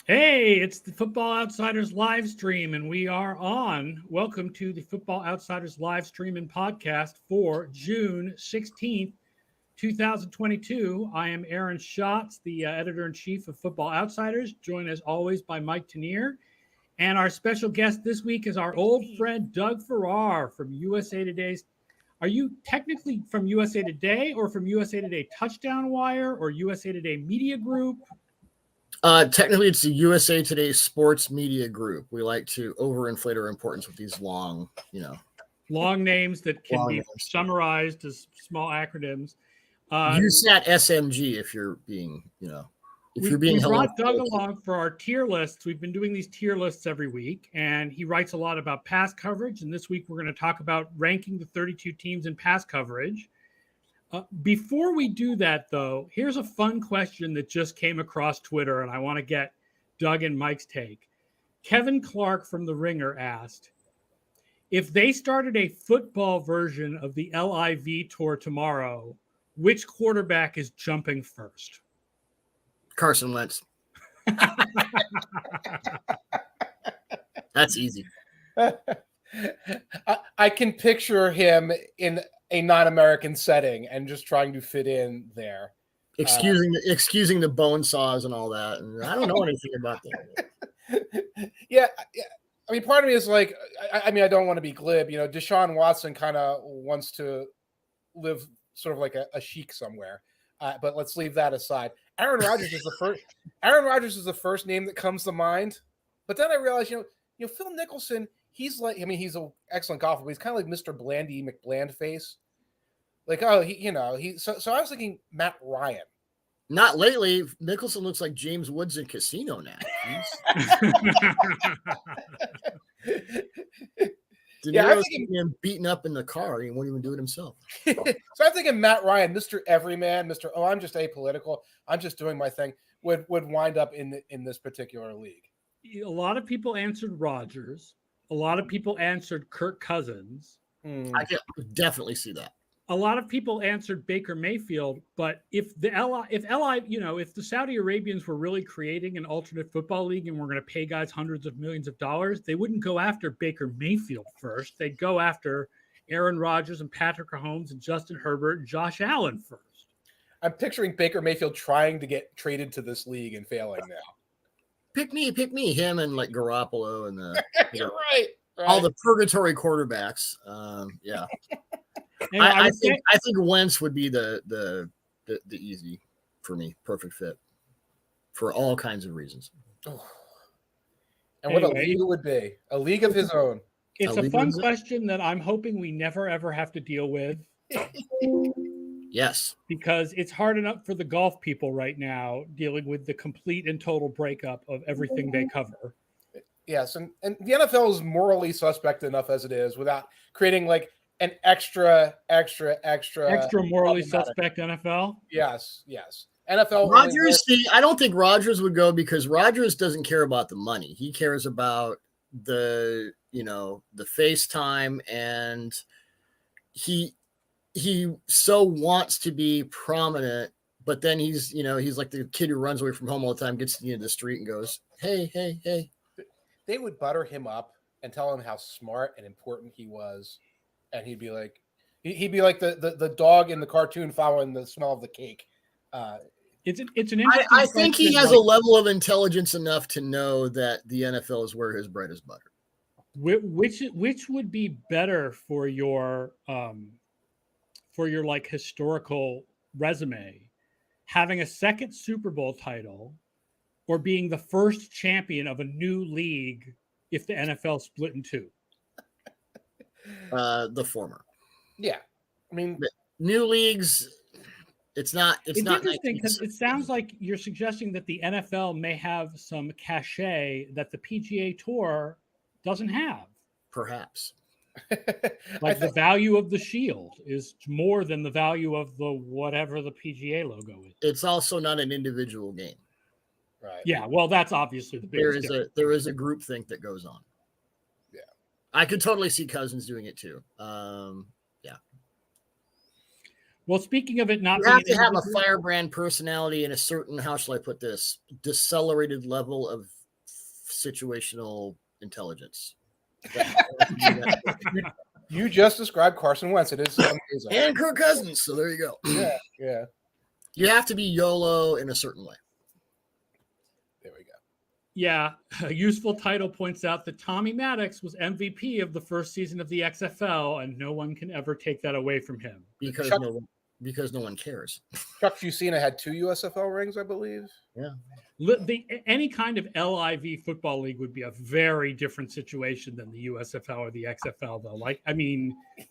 Hey, it's the Football Outsiders live stream, and we are on. Welcome to the Football Outsiders live stream and podcast for June 16th, 2022. I am Aaron Schatz, the editor-in-chief of Football Outsiders, joined as always by Mike Tanier. And our special guest this week is our old friend Doug Farrar from USA Today's. Are you technically from USA Today or from USA Today Touchdown Wire or USA Today Media Group? Technically, it's the USA Today Sports Media Group. We like to overinflate our importance with these long names that can be summarized as small acronyms. USAT SMG, if you're being, we brought Doug along for our tier lists. We've been doing these tier lists every week, and he writes a lot about pass coverage. And this week, we're going to talk about ranking the 32 teams in pass coverage. Before we do that, though, here's a fun question that just came across Twitter, and I want to get Doug and Mike's take. Kevin Clark from The Ringer asked, if they started a football version of the LIV tour tomorrow, which quarterback is jumping first? Carson Wentz. That's easy. I can picture him in a non-American setting and just trying to fit in there. Excusing the bone saws and all that. And I don't know anything about that. Yeah. I mean, part of me is like, I don't want to be glib. Deshaun Watson kind of wants to live sort of like a sheik somewhere. But let's leave that aside. Aaron Rodgers is the first name that comes to mind. But then I realized, Phil Nicholson, he's an excellent golfer, but he's kind of like Mr. Blandy McBland face. Like, so I was thinking Matt Ryan. Not lately. Nicholson looks like James Woods in Casino now. I'm thinking him beaten up in the car. He won't even do it himself. So I'm thinking Matt Ryan, Mr. Everyman, I'm just apolitical, I'm just doing my thing, would wind up in this particular league. A lot of people answered Rodgers. A lot of people answered Kirk Cousins. I can definitely see that. A lot of people answered Baker Mayfield, but if the Saudi Arabians were really creating an alternate football league and we're going to pay guys hundreds of millions of dollars, they wouldn't go after Baker Mayfield first. They'd go after Aaron Rodgers and Patrick Mahomes and Justin Herbert and Josh Allen first. I'm picturing Baker Mayfield trying to get traded to this league and failing now. Pick me, him and like Garoppolo and the You're right. all the purgatory quarterbacks. Yeah. I think Wentz would be the easy for me, perfect fit for all kinds of reasons. Oh. And what a league it would be, a league of his own. It's a fun question that I'm hoping we never ever have to deal with. Yes, because it's hard enough for the golf people right now dealing with the complete and total breakup of everything they cover. Yes, and the NFL is morally suspect enough as it is without creating like an extra morally suspect NFL. Yes. NFL. Rodgers, I don't think Rodgers would go because Rodgers doesn't care about the money. He cares about the FaceTime, and he so wants to be prominent, but then he's like the kid who runs away from home all the time, gets to the end of the street and goes, hey. They would butter him up and tell him how smart and important he was. And he'd be like the dog in the cartoon following the smell of the cake. It's an interesting I think he has a level of intelligence enough to know that the NFL is where his bread is buttered. Which would be better for your like historical resume, having a second Super Bowl title or being the first champion of a new league if the NFL split in two? The former. Yeah. I mean, new leagues, it's not interesting because it sounds like you're suggesting that the NFL may have some cachet that the PGA Tour doesn't have. Perhaps. Like the value of the shield is more than the value of the whatever the PGA logo is. It's also not an individual game. Right. Yeah, well, that's obviously the biggest there is a group think that goes on. Yeah. I could totally see Cousins doing it too. Yeah. Well, speaking of it not you being have to have a individual- firebrand personality and a certain, how shall I put this, decelerated level of situational intelligence. You just described Carson Wentz. It is amazing. And Kirk Cousins. So there you go. Yeah. You have to be YOLO in a certain way. There we go. Yeah, a useful title points out that Tommy Maddox was MVP of the first season of the XFL, and no one can ever take that away from him. Because no one cares. Chuck Fusina had 2 USFL rings, I believe. Yeah. Any kind of LIV football league would be a very different situation than the USFL or the XFL, though.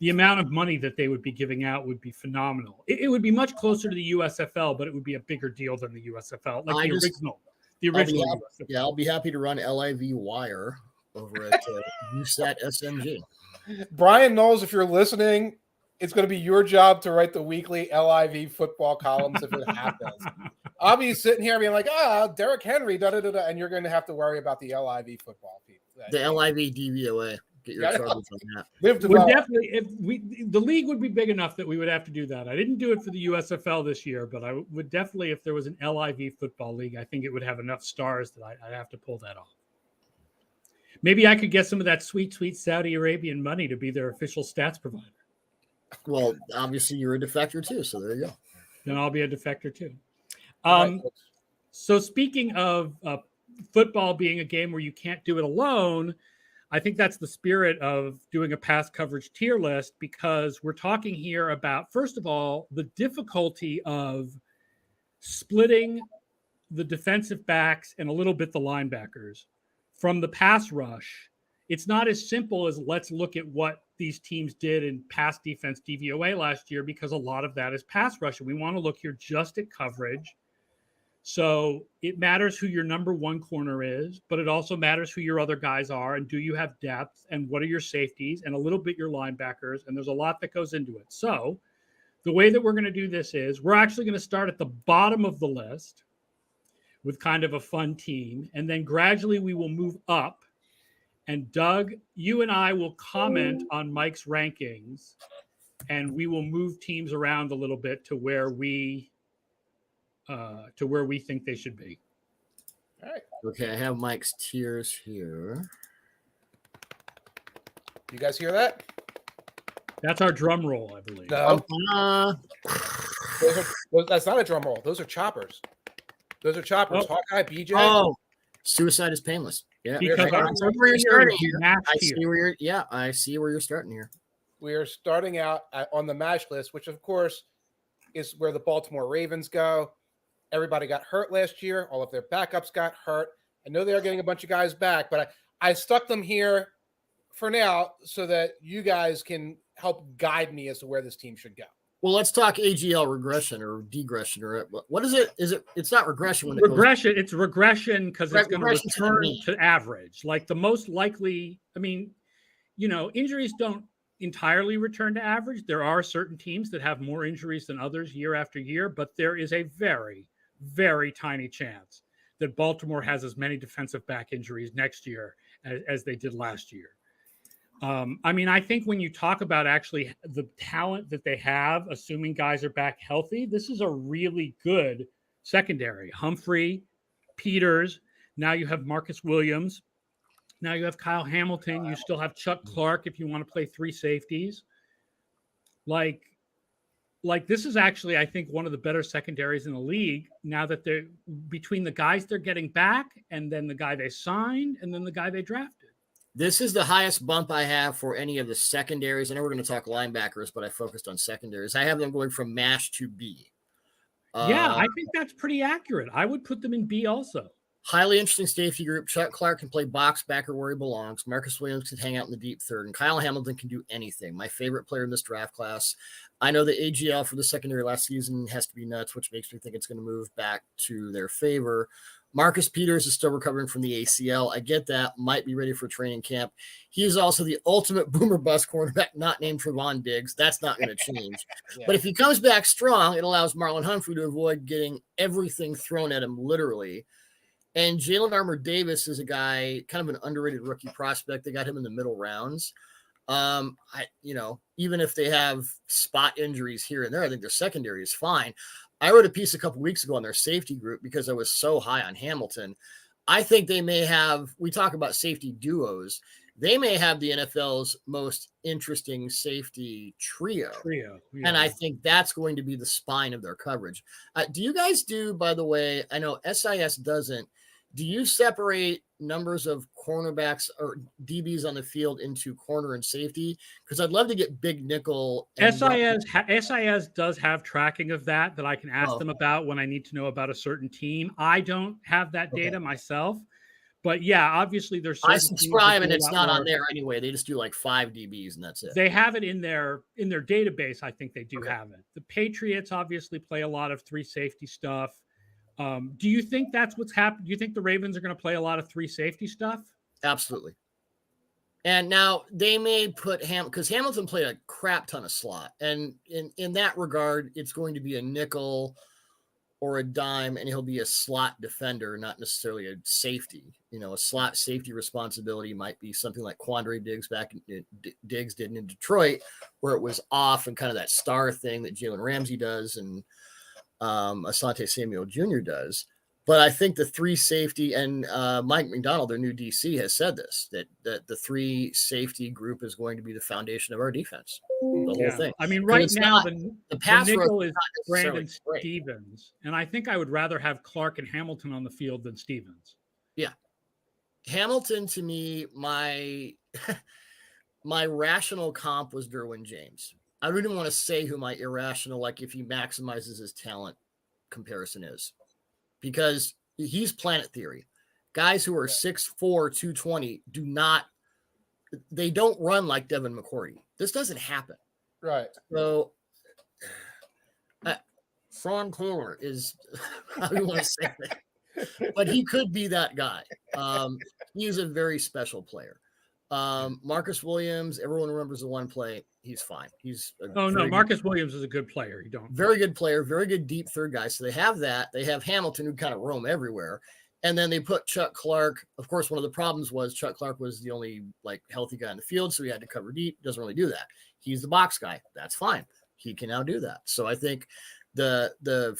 The amount of money that they would be giving out would be phenomenal. It would be much closer to the USFL, but it would be a bigger deal than the USFL, like the original. I'll be happy to run LIV Wire over at USAT SMG. Brian Knowles, if you're listening, it's going to be your job to write the weekly LIV football columns if it happens. I'll be sitting here being like, Derrick Henry, da-da-da-da, and you're going to have to worry about the LIV football people. The LIV DVOA. Get your charges on that. The league would be big enough that we would have to do that. I didn't do it for the USFL this year, but I would definitely, if there was an LIV football league, I think it would have enough stars that I'd have to pull that off. Maybe I could get some of that sweet, sweet Saudi Arabian money to be their official stats provider. Well, obviously you're a defector too, so there you go. Then I'll be a defector too. So speaking of football being a game where you can't do it alone, I think that's the spirit of doing a pass coverage tier list, because we're talking here about, first of all, the difficulty of splitting the defensive backs and a little bit the linebackers from the pass rush. It's not as simple as let's look at what these teams did in pass defense DVOA last year, because a lot of that is pass rush. And we want to look here just at coverage. So it matters who your number one corner is, but it also matters who your other guys are, and do you have depth, and what are your safeties, and a little bit your linebackers, and there's a lot that goes into it. So the way that we're going to do this is we're actually going to start at the bottom of the list with kind of a fun team, and then gradually we will move up. And Doug, you and I will comment on Mike's rankings, and we will move teams around a little bit to where we think they should be. All right. Okay, I have Mike's tiers here. You guys hear that? That's our drum roll, I believe. No. That's not a drum roll. Those are choppers. Those are choppers. Oh. Hawkeye, BJ. Oh, suicide is painless. Yeah, Because I see where you're starting here. I see where you're starting here. We are starting out on the MASH list, which of course is where the Baltimore Ravens go. Everybody got hurt last year. All of their backups got hurt. I know they are getting a bunch of guys back, but I stuck them here for now so that you guys can help guide me as to where this team should go. Well, let's talk AGL regression or degression, or what is it? It's not regression when regression. It's regression because it's going to return to average. Like the most likely, injuries don't entirely return to average. There are certain teams that have more injuries than others year after year, but there is a very, very tiny chance that Baltimore has as many defensive back injuries next year as they did last year. I think when you talk about actually the talent that they have, assuming guys are back healthy, this is a really good secondary. Humphrey, Peters, now you have Marcus Williams. Now you have Kyle Hamilton. You still have Chuck Clark if you want to play three safeties. Like this is actually, I think, one of the better secondaries in the league now that they're between the guys they're getting back and then the guy they signed and then the guy they drafted. This is the highest bump I have for any of the secondaries. I know we're going to talk linebackers, but I focused on secondaries. I have them going from MASH to B. I think that's pretty accurate. I would put them in B also. Highly interesting safety group. Chuck Clark can play box backer where he belongs. Marcus Williams can hang out in the deep third, and Kyle Hamilton can do anything. My favorite player in this draft class. I know the AGL for the secondary last season has to be nuts, which makes me think it's going to move back to their favor. Marcus Peters is still recovering from the ACL. I get that. Might be ready for training camp. He is also the ultimate boomer bust cornerback, not named Trevon Diggs. That's not going to change. Yeah. But if he comes back strong, it allows Marlon Humphrey to avoid getting everything thrown at him, literally. And Jalen Armour-Davis is a guy, kind of an underrated rookie prospect. They got him in the middle rounds. Even if they have spot injuries here and there, I think their secondary is fine. I wrote a piece a couple weeks ago on their safety group because I was so high on Hamilton. I think they may have, we talk about safety duos. They may have the NFL's most interesting safety trio. Yeah. And I think that's going to be the spine of their coverage. Do you guys do, by the way, I know SIS doesn't, do you separate numbers of cornerbacks or DBs on the field into corner and safety? Because I'd love to get big nickel. SIS does have tracking of that I can ask them about when I need to know about a certain team. I don't have that data myself. But yeah, obviously there's. I subscribe and it's not on there anyway. They just do like 5 DBs and that's it. They have it in their database. I think they do have it. The Patriots obviously play a lot of 3 safety stuff. Do you think that's what's happened? Do you think the Ravens are going to play a lot of 3 safety stuff? Absolutely. And now they may put because Hamilton played a crap ton of slot, and in that regard, it's going to be a nickel or a dime, and he'll be a slot defender, not necessarily a safety. A slot safety responsibility might be something like Quandre Diggs did in Detroit, where it was off and kind of that star thing that Jalen Ramsey does and Asante Samuel Jr. does. But I think the 3 safety, and Mike McDonald, their new DC, has said this, that the 3 safety group is going to be the foundation of our defense. The whole thing. I mean, right now, the pass nickel is Brandon Stevens. And I think I would rather have Clark and Hamilton on the field than Stevens. Yeah. Hamilton, to me, my rational comp was Derwin James. I really don't want to say who my irrational, like if he maximizes his talent comparison is. Because he's Planet Theory. Guys who are 6'4", 220 they don't run like Devin McCourty. This doesn't happen. Right. So, Sean Taylor is, how do you want to say that? But he could be that guy. He is a very special player. Marcus Williams, everyone remembers the one play. He's fine. Marcus Williams is a good player. You don't. Very good player, very good deep third guy. So they have that. They have Hamilton, who kind of roam everywhere. And then they put Chuck Clark. Of course, one of the problems was Chuck Clark was the only healthy guy in the field, so he had to cover deep. Doesn't really do that. He's the box guy. That's fine. He can now do that. So I think the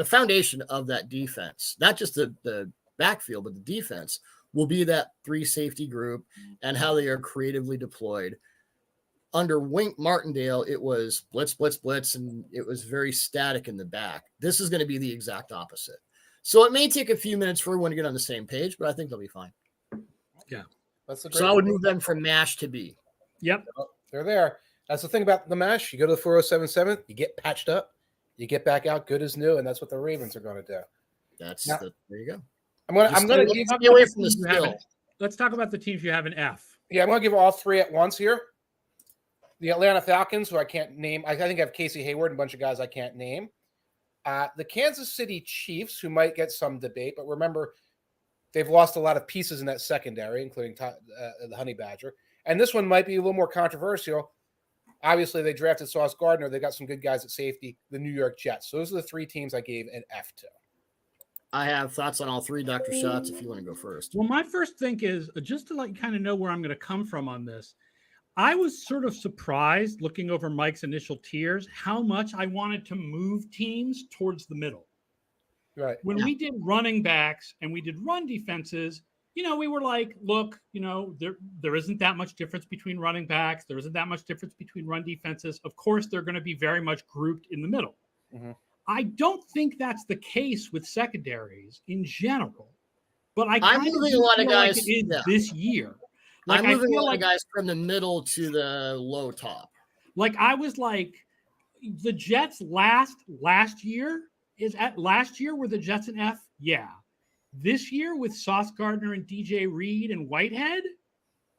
foundation of that defense, not just the backfield, but the defense, will be that 3 safety group and how they are creatively deployed. Under Wink Martindale, it was blitz, blitz, blitz, and it was very static in the back. This is going to be the exact opposite. So it may take a few minutes for everyone to get on the same page, but I think they'll be fine. Yeah. So I would move them from MASH to B. Yep. They're there. That's the thing about the MASH. You go to the 4077, you get patched up, you get back out good as new, and that's what the Ravens are going to do. There you go. I'm going to stay away from the skill. Let's talk about the teams you have in F. Yeah, I'm going to give all 3 at once here. The Atlanta Falcons, who I can't name. I think I have Casey Hayward and a bunch of guys I can't name. The Kansas City Chiefs, who might get some debate, but remember, they've lost a lot of pieces in that secondary, including the Honey Badger. And this one might be a little more controversial. Obviously, they drafted Sauce Gardner. They got some good guys at safety, the New York Jets. So those are the 3 teams I gave an F to. I have thoughts on all 3, Dr. Schatz, if you want to go first. Well, my first think is, just to kind of know where I'm going to come from on this, I was sort of surprised looking over Mike's initial tiers how much I wanted to move teams towards the middle. Right. When we did running backs and we did run defenses, we were like, look, there isn't that much difference between running backs. There isn't that much difference between run defenses. Of course, they're going to be very much grouped in the middle. Mm-hmm. I don't think that's the case with secondaries in general, but I'm moving a lot of guys this year. I'm moving a lot of guys from the middle to the low top. I was like, the Jets last year were the Jets in F? Yeah. This year with Sauce Gardner and DJ Reed and Whitehead,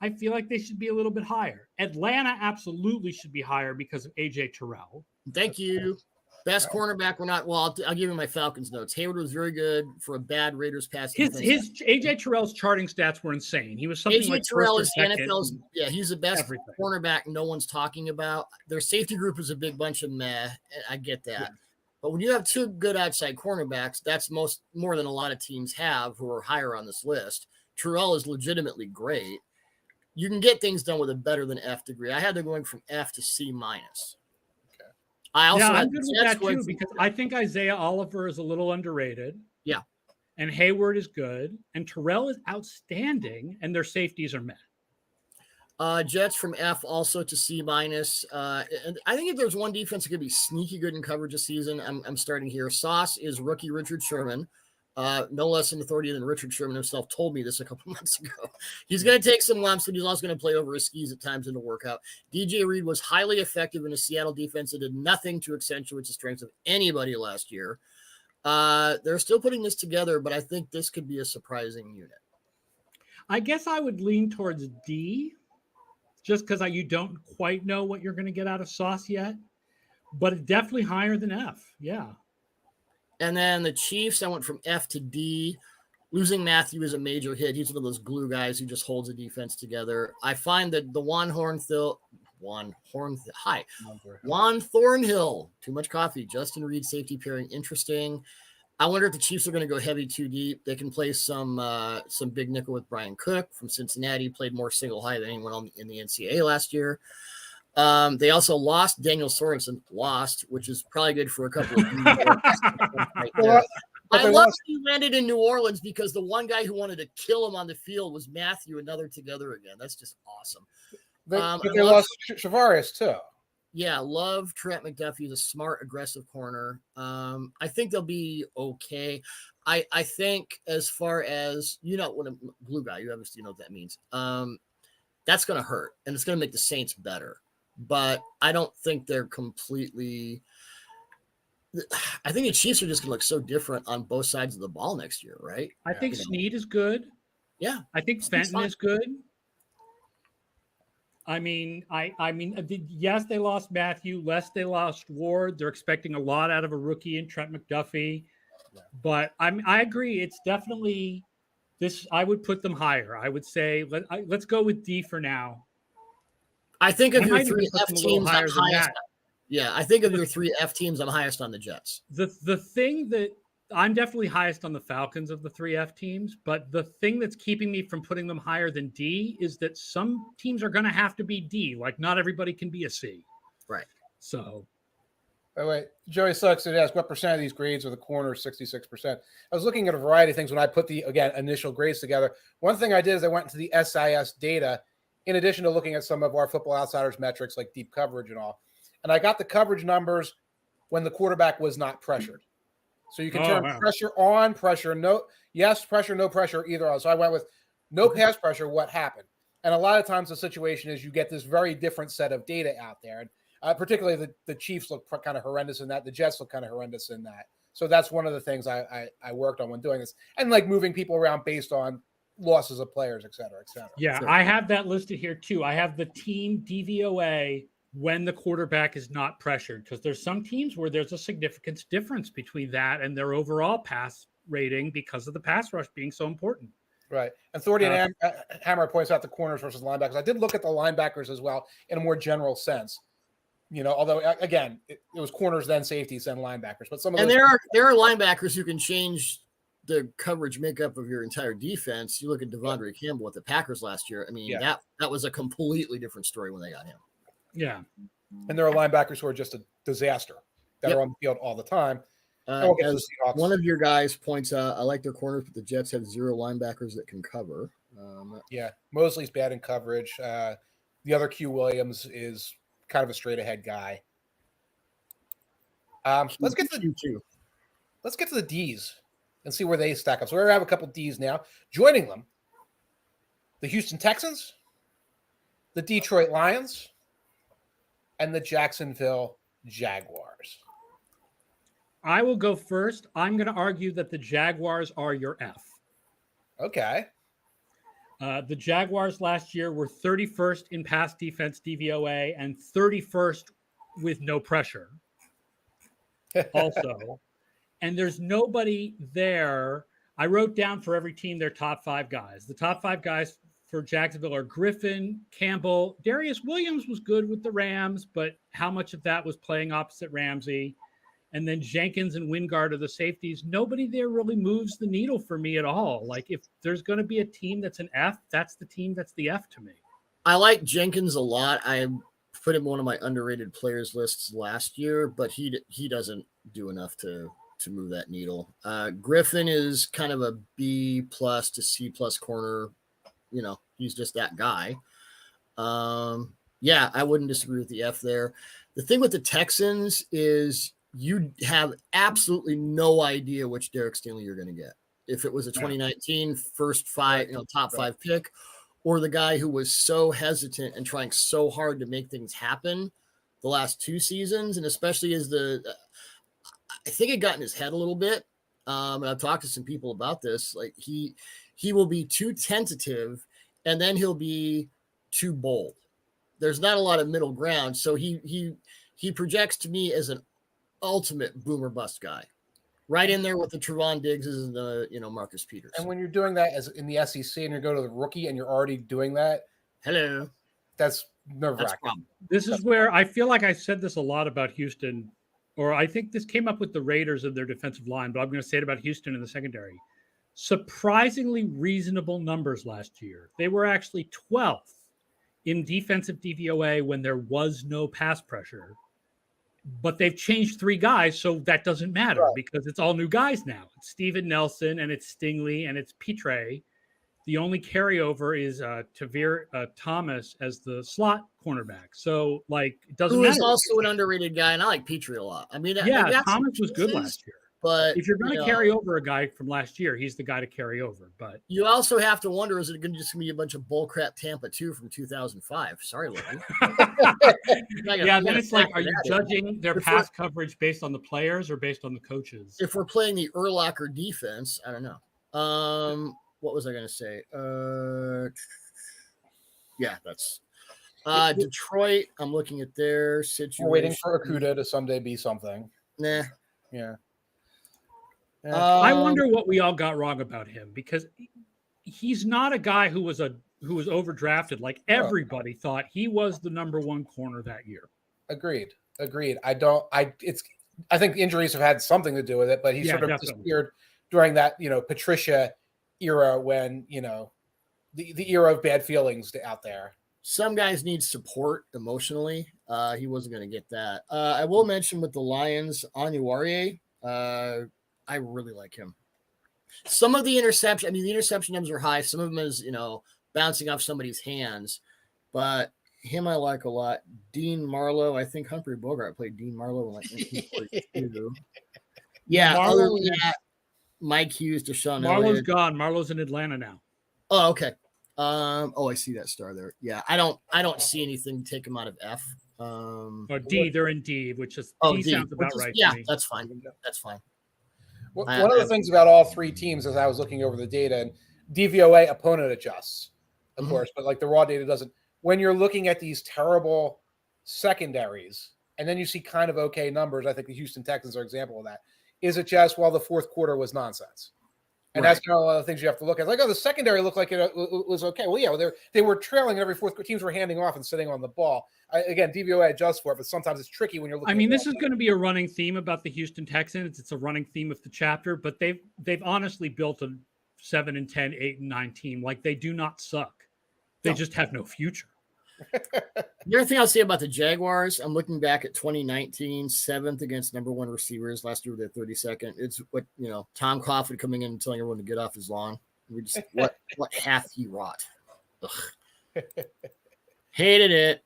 I feel like they should be a little bit higher. Atlanta absolutely should be higher because of AJ Terrell. Thank you. Best cornerback. I'll give you my Falcons notes. Hayward was very good for a bad Raiders pass. His AJ Terrell's charting stats were insane. He was something AJ Terrell is NFL's. Yeah, he's the best cornerback no one's talking about. Their safety group is a big bunch of meh. I get that. Yeah. But when you have 2 good outside cornerbacks, that's more than a lot of teams have who are higher on this list. Terrell is legitimately great. you can get things done with a better than F degree. I had them going from F to C minus. Okay. I also I'm had good with that too, because I think Isaiah Oliver is a little underrated. Yeah. And Hayward is good. And Terrell is outstanding. And their safeties are met. Jets from F also to C minus. And I think if there's one defense that could be sneaky good in coverage this season, I'm starting here. Sauce is rookie Richard Sherman. No less an authority than Richard Sherman himself told me this a couple months ago. He's going to take some lumps, but he's also going to play over his skis at times in the workout. DJ Reed was highly effective in a Seattle defense that did nothing to accentuate the strengths of anybody last year. They're still putting this together, but I think this could be a surprising unit. I guess I would lean towards D, just because you don't quite know what you're going to get out of Sauce yet, but it's definitely higher than F. Yeah. And then the Chiefs, I went from F to D. Losing Matthew is a major hit. He's one of those glue guys who just holds the defense together. I find that the Juan Thornhill, too much coffee, Justin Reed safety pairing, interesting. I wonder if the Chiefs are going to go heavy too deep. They can play some big nickel with Brian Cook from Cincinnati, played more single high than anyone in the NCAA last year. They also lost Daniel Sorensen, which is probably good for a couple of right there. I love he landed in New Orleans because the one guy who wanted to kill him on the field was Matthew, another together again. That's just awesome. They lost Shavarius too. Yeah, love Trent McDuffie. He's a smart, aggressive corner. I think they'll be okay. I think as far as, when a blue guy, you obviously know what that means. That's going to hurt, and it's going to make the Saints better. But I don't think they're completely – I think the Chiefs are just going to look so different on both sides of the ball next year, right? I think Snead is good. Yeah. I think Fenton is good. I mean, yes, they lost Matthew. They lost Ward. They're expecting a lot out of a rookie in Trent McDuffie. Yeah. But I agree. It's definitely this. I would put them higher. I would say let's go with D for now. I think of your three F teams, I'm highest. Yeah, I think of your three F teams, I'm highest on the Jets. The thing that I'm definitely highest on the Falcons of the three F teams, but the thing that's keeping me from putting them higher than D is that some teams are going to have to be D. Like not everybody can be a C. Right. So. By the way, Joey Sucks did ask what percent of these grades are the corners, 66%. I was looking at a variety of things when I put the, initial grades together. One thing I did is I went into the SIS data in addition to looking at some of our Football Outsiders metrics like deep coverage and all. And I got the coverage numbers when the quarterback was not pressured. So you can turn pressure on, pressure, no, yes, pressure, no pressure, either on. So I went with no pass pressure, what happened? And a lot of times the situation is you get this very different set of data out there. And particularly the Chiefs look kind of horrendous in that. The Jets look kind of horrendous in that. So that's one of the things I worked on when doing this. And like moving people around based on losses of players, et cetera, et cetera. Yeah, so, I have that listed here too. I have the team DVOA when the quarterback is not pressured, because there's some teams where there's a significant difference between that and their overall pass rating because of the pass rush being so important. Right. And Thornton Hammer points out the corners versus linebackers. I did look at the linebackers as well in a more general sense. Although again, it was corners, then safeties, then linebackers. But some of there are linebackers who can change the coverage makeup of your entire defense. You look at Devondre Campbell with the Packers last year. I mean, that was a completely different story when they got him. Yeah. And there are linebackers who are just a disaster that are on the field all the time. As one of your guys points out, I like their corners, but the Jets have 0 linebackers that can cover. Mosley's bad in coverage. The other Q Williams is kind of a straight ahead guy. Let's get to the D's and see where they stack up. So we have a couple D's now. Joining them, the Houston Texans, the Detroit Lions, and the Jacksonville Jaguars. I will go first. I'm going to argue that the Jaguars are your F. Okay. The Jaguars last year were 31st in pass defense DVOA and 31st with no pressure. Also. And there's nobody there. I wrote down for every team their top 5 guys. The top 5 guys for Jacksonville are Griffin, Campbell. Darius Williams was good with the Rams, but how much of that was playing opposite Ramsey? And then Jenkins and Wingard are the safeties. Nobody there really moves the needle for me at all. Like if there's going to be a team that's an F, that's the team that's the F to me. I like Jenkins a lot. I put him on one of my underrated players lists last year, but he doesn't do enough to move that needle. Griffin is kind of a B+ to C+ corner. He's just that guy. Yeah, I wouldn't disagree with the F there. The thing with the Texans is you have absolutely no idea which Derek Stingley you're going to get. If it was a 2019 first top 5 pick, or the guy who was so hesitant and trying so hard to make things happen the last 2 seasons, and especially as I think it got in his head a little bit. And I've talked to some people about this. Like he will be too tentative, and then he'll be too bold. There's not a lot of middle ground. So he projects to me as an ultimate boomer bust guy, right in there with the Trevon Diggses and the Marcus Peters. And when you're doing that as in the SEC and you go to the rookie and you're already doing that, that's nerve-wracking. This is where I feel like I said this a lot about Houston, or I think this came up with the Raiders and their defensive line, but I'm going to say it about Houston in the secondary. Surprisingly reasonable numbers last year. They were actually 12th in defensive DVOA when there was no pass pressure. But they've changed 3 guys, so that doesn't matter because it's all new guys now. It's Steven Nelson, and it's Stingley, and it's Petre. The only carryover is Tavir Thomas as the slot cornerback. So, it doesn't matter. Who is also an underrated guy, and I like Petre a lot. I mean, Thomas was good last year. But if you're going to carry over a guy from last year, he's the guy to carry over. But you also have to wonder, is it going to just be a bunch of bullcrap Tampa 2 from 2005? Sorry, Larry. Then it's like, are you judging their pass coverage based on the players or based on the coaches? If we're playing the Urlacher defense, I don't know. What was I going to say? That's Detroit. I'm looking at their situation. We're waiting for Okudah to someday be something. Nah. Yeah. I wonder what we all got wrong about him, because he's not a guy who was overdrafted. Like everybody thought he was the number 1 corner that year. Agreed. I think injuries have had something to do with it, but he sort of disappeared during that, Patricia era when, the era of bad feelings out there. Some guys need support emotionally. He wasn't going to get that. I will mention with the Lions, Anuarie, I really like him. Some of the interception numbers are high. Some of them is, bouncing off somebody's hands, but him I like a lot. Dean Marlowe. I think Humphrey Bogart played Dean Marlowe in 1942. Yeah. Other than that, Mike Hughes, Deshaun Marlowe's Elliott. gone. Marlowe's in Atlanta now. Oh, okay. I see that star there. Yeah. I don't see anything to take him out of F. Or D, they're in D, which is D sounds about right. Yeah, to me. that's fine. That's fine. One of the things about all 3 teams as I was looking over the data, and DVOA opponent adjusts, of course, but the raw data doesn't. When you're looking at these terrible secondaries, and then you see kind of okay numbers, I think the Houston Texans are an example of that. Is it just, the fourth quarter was nonsense? And that's kind of one of the things you have to look at. The secondary looked like it was okay. Well, yeah, they were trailing every fourth. Teams were handing off and sitting on the ball. Again, DVOA adjusts for it, but sometimes it's tricky when you're looking. I mean, this is going to be a running theme about the Houston Texans. It's a running theme of the chapter, but they've honestly built a 7-10, 8-9 team. They do not suck. They just have no future. The other thing I'll say about the Jaguars, I'm looking back at 2019, 7th against number 1 receivers. Last year, they're 32nd. It's what, Tom Coughlin coming in and telling everyone to get off his lawn. We just, what hath he wrought? Ugh. Hated it.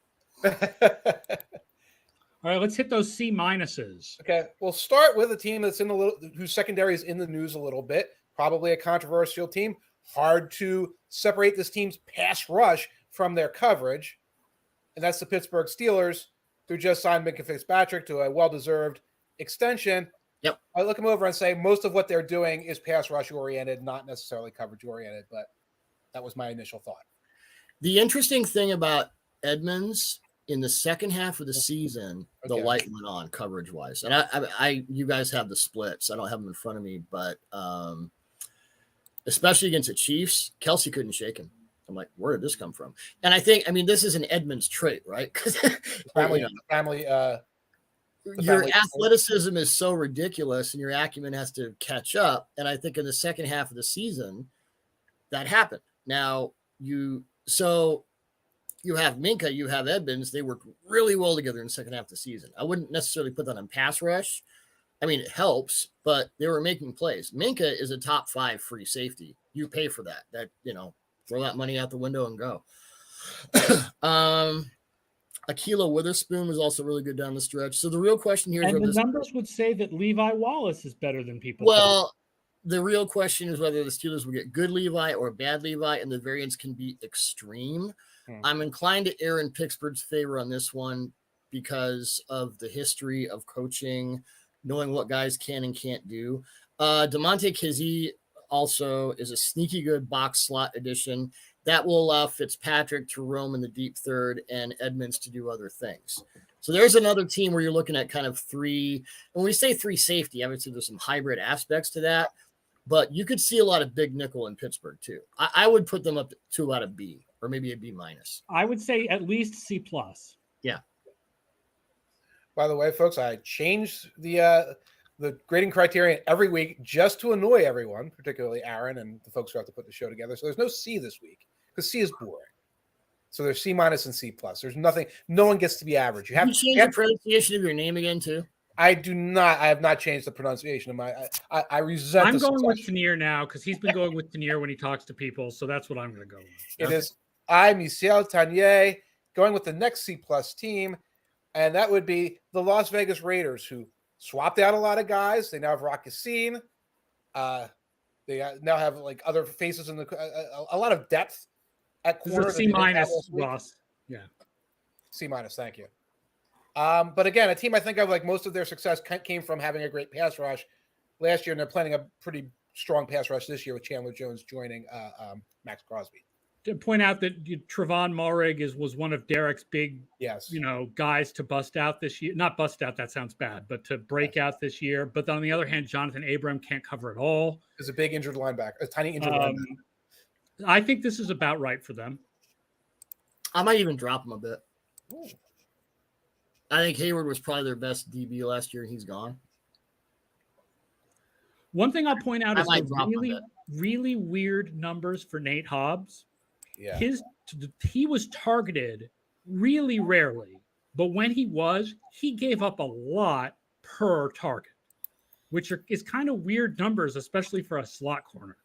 All right, let's hit those C minuses. Okay, we'll start with a team that's whose secondary is in the news a little bit. Probably a controversial team. Hard to separate this team's pass rush from their coverage, and that's the Pittsburgh Steelers, who just signed Minka Fitzpatrick to a well-deserved extension. Yep. I look them over and say most of what they're doing is pass rush oriented, not necessarily coverage oriented, but that was my initial thought. The interesting thing about Edmonds in the second half of the season, the light went on coverage wise. And I you guys have the splits. I don't have them in front of me, but especially against the Chiefs, Kelsey couldn't shake him. I'm like, where did this come from? And I think, this is an Edmonds trait, right? Because your athleticism is so ridiculous and your acumen has to catch up. And I think in the second half of the season, that happened. Now, you have Minka, you have Edmonds. They worked really well together in the second half of the season. I wouldn't necessarily put that on pass rush. I mean, it helps, but they were making plays. Minka is a top 5 free safety. You pay for that. Throw that money out the window and go. Akila Witherspoon was also really good down the stretch. So the real question here is, and the numbers would say that Levi Wallace is better than people. Well, the real question is whether the Steelers will get good Levi or bad Levi, and the variance can be extreme. I'm inclined to err in Pittsburgh's favor on this one because of the history of coaching, knowing what guys can and can't do. DeMonte Kizzy also is a sneaky good box slot addition that will allow Fitzpatrick to roam in the deep third and Edmonds to do other things. So there's another team where you're looking at kind of 3. When we say 3 safety, obviously there's some hybrid aspects to that, but you could see a lot of big nickel in Pittsburgh too. I would put them up to about a B or maybe a B-. I would say at least C+. Yeah. By the way, folks, I changed the grading criterion every week just to annoy everyone, particularly Aaron and the folks who have to put the show together. So there's no C this week because C is boring. So there's C- and C+. There's nothing. No one gets to be average. You have to change the pronunciation of your name again too. I do not. I have not changed the pronunciation of my. I resent. I'm going with Tanier now because he's been going with Tanier when he talks to people. So that's what I'm going to go with. It is I, Michel Tanier, going with the next C+ team, and that would be the Las Vegas Raiders, who swapped out a lot of guys. They now have Rock Yassin. They now have like other faces in the a lot of depth at corner. C-, Ross. Yeah. C-, thank you. But again, a team I think of like most of their success came from having a great pass rush last year, and they're planning a pretty strong pass rush this year with Chandler Jones joining Max Crosby. To point out that Trevon Moehrig was one of Derek's big, guys to bust out this year. Not bust out, that sounds bad, but to break out this year. But on the other hand, Jonathan Abram can't cover it all. Is a big injured linebacker, a tiny injured linebacker. I think this is about right for them. I might even drop him a bit. Ooh. I think Hayward was probably their best DB last year, and he's gone. One thing I'll point out is the really weird numbers for Nate Hobbs. Yeah. He was targeted really rarely, but when he gave up a lot per target, which is kind of weird numbers, especially for a slot corner.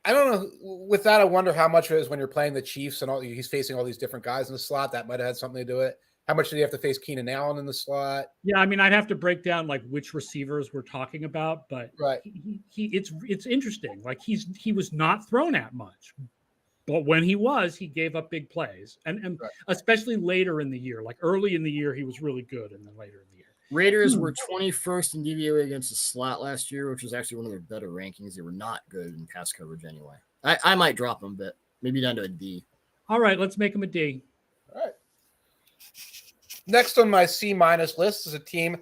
I don't know. With that, I wonder how much of it is when you're playing the Chiefs and he's facing all these different guys in the slot. That might have had something to do with it. How much did he have to face Keenan Allen in the slot? Yeah, I mean, I'd have to break down like which receivers we're talking about, but right. It's interesting. Like he was not thrown at much, but when he gave up big plays, and right. Especially later in the year. Like early in the year, he was really good, and then later in the year. Raiders were 21st in DVOA against the slot last year, which was actually one of their better rankings. They were not good in pass coverage anyway. I might drop them a bit, maybe down to a D. All right, let's make them a D. All right. Next on my C- list is a team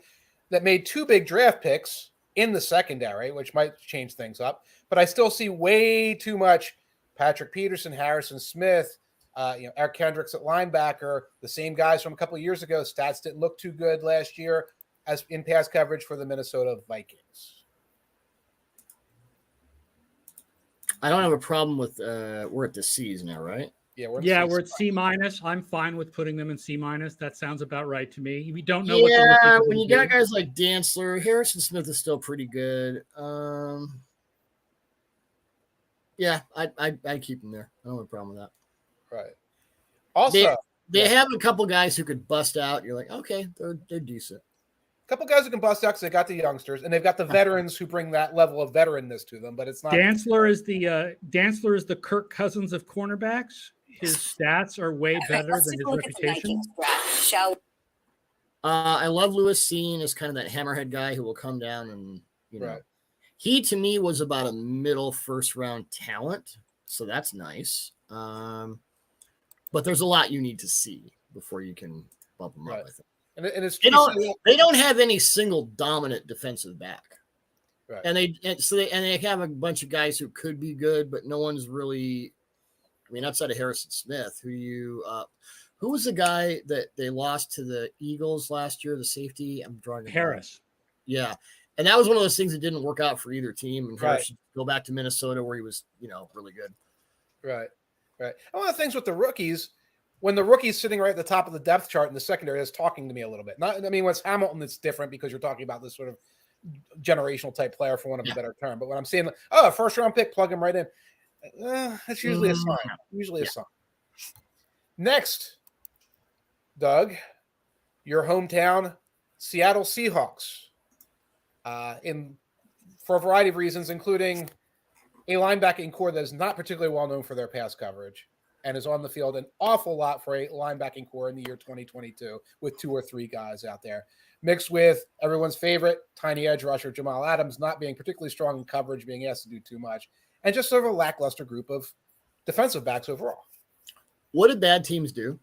that made 2 big draft picks in the secondary, which might change things up, but I still see way too much Patrick Peterson, Harrison Smith, Eric Kendricks at linebacker, the same guys from a couple of years ago. Stats didn't look too good last year as in pass coverage for the Minnesota Vikings. I don't have a problem with we're at the C's now, right? Yeah, we're at C-. I'm fine with putting them in C-. That sounds about right to me. We don't know what they're looking for. When you got guys like Dantzler, Harrison Smith is still pretty good. Yeah, I'd keep him there. I don't have a problem with that. Right. Also, they have a couple guys who could bust out. You're like, okay, they're decent. A couple guys who can bust out because they got the youngsters, and they've got the veterans who bring that level of veteranness to them. But it's not. Dantzler is the Kirk Cousins of cornerbacks. His stats are way better than his reputation. I love Lewis Cine as kind of that hammerhead guy who will come down and Right. He to me was about a middle first round talent, so that's nice. But there's a lot you need to see before you can bump them up with it. And it's they don't have any single dominant defensive back, right? And they have a bunch of guys who could be good, but no one's really. I mean, outside of Harrison Smith, who was the guy that they lost to the Eagles last year, the safety? I'm drawing Harris. Yeah, and that was one of those things that didn't work out for either team. And right. Harris should go back to Minnesota where he was, really good. Right. Right. And one of the things with the rookies, when the rookie's sitting right at the top of the depth chart in the secondary, is talking to me a little bit. Not, I mean, when it's Hamilton, it's different because you're talking about this sort of generational type player, for want of a better term. But when I'm seeing, first round pick, plug him right in, that's usually a sign. Usually a sign. Next, Doug, your hometown Seattle Seahawks, for a variety of reasons, including a linebacking core that is not particularly well known for their pass coverage and is on the field an awful lot for a linebacking core in the year 2022 with 2 or 3 guys out there, mixed with everyone's favorite tiny edge rusher Jamal Adams not being particularly strong in coverage, being asked to do too much, and just sort of a lackluster group of defensive backs overall. What did bad teams do?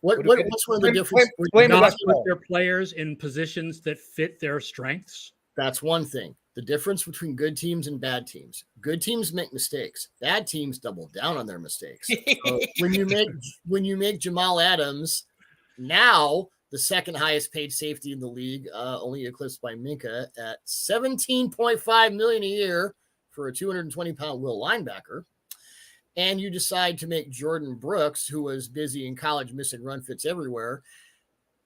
What's one of the differences? Not put their players in positions that fit their strengths. That's one thing. The difference between good teams and bad teams. Good teams make mistakes. Bad teams double down on their mistakes. So when you make Jamal Adams now the second highest paid safety in the league, only eclipsed by Minka at $17.5 million a year for a 220-pound will linebacker, and you decide to make Jordan Brooks, who was busy in college missing run fits everywhere,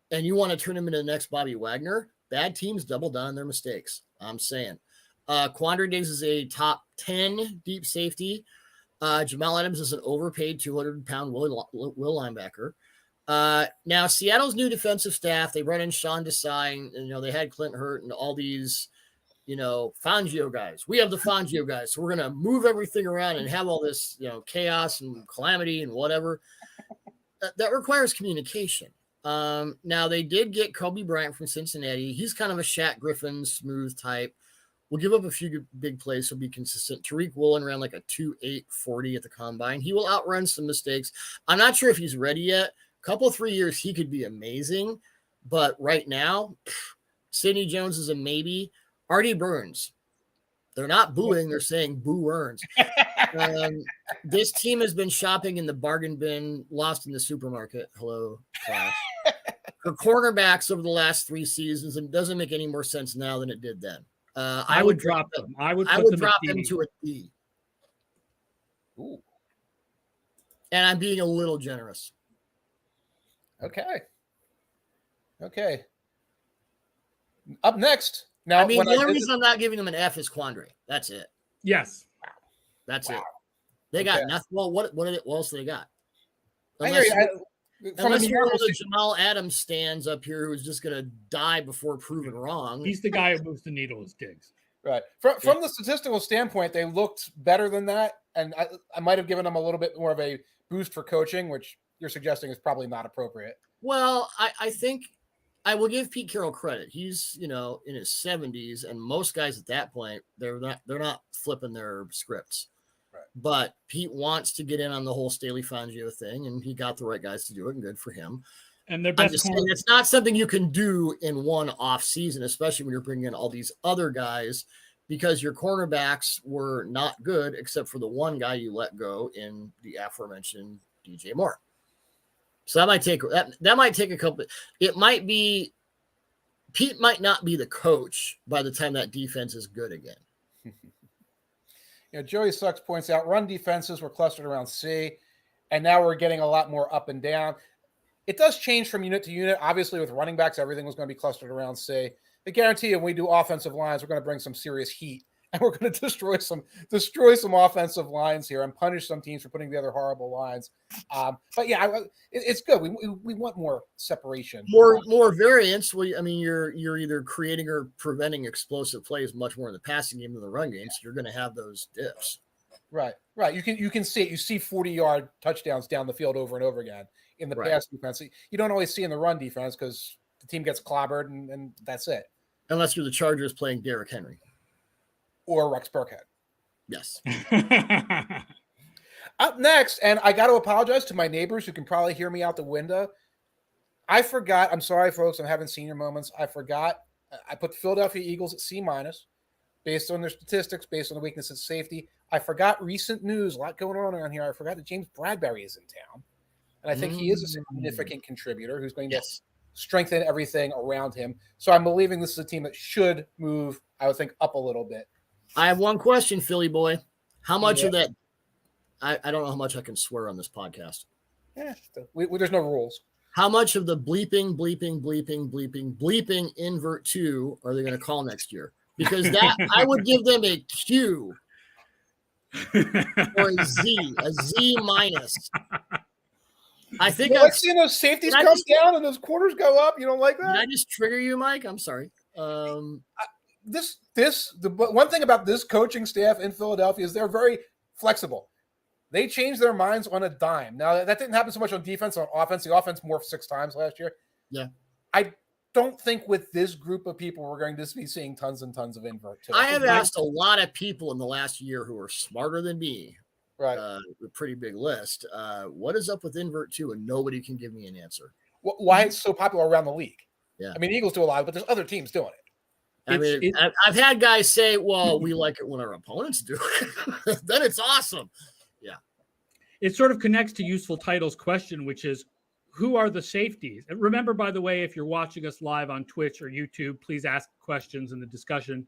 and you want to turn him into the next Bobby Wagner, bad teams double down on their mistakes. I'm saying. Quandre Diggs is a top 10 deep safety. Jamal Adams is an overpaid 200-pound will linebacker. Now, Seattle's new defensive staff, they run in Sean Desai, and, they had Clint Hurt and all these, Fangio guys. We have the Fangio guys, so we're going to move everything around and have all this, chaos and calamity and whatever. That requires communication. Now, they did get Kobe Bryant from Cincinnati. He's kind of a Shaq Griffin, smooth type. We'll give up a few big plays. He'll be consistent. Tariq Woolen ran like a 2.8 40 at the combine. He will outrun some mistakes. I'm not sure if he's ready yet. Couple 3 years, he could be amazing. But right now, Sidney Jones is a maybe. Artie Burns. They're not booing. They're saying boo Earns. This team has been shopping in the bargain bin, lost in the supermarket. Hello, class. For cornerbacks over the last 3 seasons, and it doesn't make any more sense now than it did then. I would drop them. I would drop them to a D. Ooh. And I'm being a little generous. Okay. Up next. Now, the only reason I'm not giving them an F is Quandre. That's it. Yes. That's it. They got nothing. Well, what else do they got? Unless you're one of the Jamal Adams stands up here who's just going to die before proven wrong. He's the guy who moves the needle is Diggs. Right. From the statistical standpoint, they looked better than that. And I might have given them a little bit more of a boost for coaching, which you're suggesting is probably not appropriate. Well, I think I will give Pete Carroll credit. He's, in his 70s, and most guys at that point, they're not flipping their scripts. Right. But Pete wants to get in on the whole Staley Fangio thing, and he got the right guys to do it, and good for him. And their best it's not something you can do in one off season, especially when you're bringing in all these other guys, because your cornerbacks were not good except for the one guy you let go in the aforementioned DJ Moore. So that might take a couple. It might be Pete might not be the coach by the time that defense is good again. Joey Sucks points out run defenses were clustered around C, and now we're getting a lot more up and down. It does change from unit to unit. Obviously, with running backs, everything was going to be clustered around C. I guarantee you, when we do offensive lines, we're going to bring some serious heat, and we're going to destroy some offensive lines here and punish some teams for putting together horrible lines. But yeah, it's good. We want more separation, more variance. Well, I mean, you're either creating or preventing explosive plays much more in the passing game than the run game. So you're going to have those dips. Right. You can see it. You see 40-yard touchdowns down the field over and over again in the pass defense. You don't always see in the run defense because the team gets clobbered and that's it. Unless you're the Chargers playing Derrick Henry. Or Rex Burkhead. Yes. Up next, and I got to apologize to my neighbors who can probably hear me out the window. I forgot. I'm sorry, folks. I'm having senior moments. I forgot. I put the Philadelphia Eagles at C- based on their statistics, based on the weakness at safety. I forgot recent news. A lot going on around here. I forgot that James Bradbury is in town. And I think he is a significant contributor who's going to strengthen everything around him. So I'm believing this is a team that should move, I would think, up a little bit. I have one question, Philly boy. How much of that I don't know how much I can swear on this podcast. Yeah, there's no rules. How much of the bleeping invert 2 are they going to call next year? Because that I would give them a Q or a Z minus. I think you like seeing those safeties come down and those corners go up. You don't like that? Did I just trigger you, Mike? I'm sorry. The one thing about this coaching staff in Philadelphia is they're very flexible. They change their minds on a dime. Now, that didn't happen so much on defense. On offense, the offense morphed 6 times last year. Yeah. I don't think with this group of people we're going to be seeing tons and tons of invert. I have asked a lot of people in the last year who are smarter than me, right? A pretty big list. What is up with invert 2? And nobody can give me an answer. Why it's so popular around the league? Yeah. I mean, Eagles do a lot, but there's other teams doing it. I've had guys say, well, we like it when our opponents do it. Then it's awesome. Yeah. It sort of connects to Useful Title's question, which is, who are the safeties? And remember, by the way, if you're watching us live on Twitch or YouTube, please ask questions in the discussion.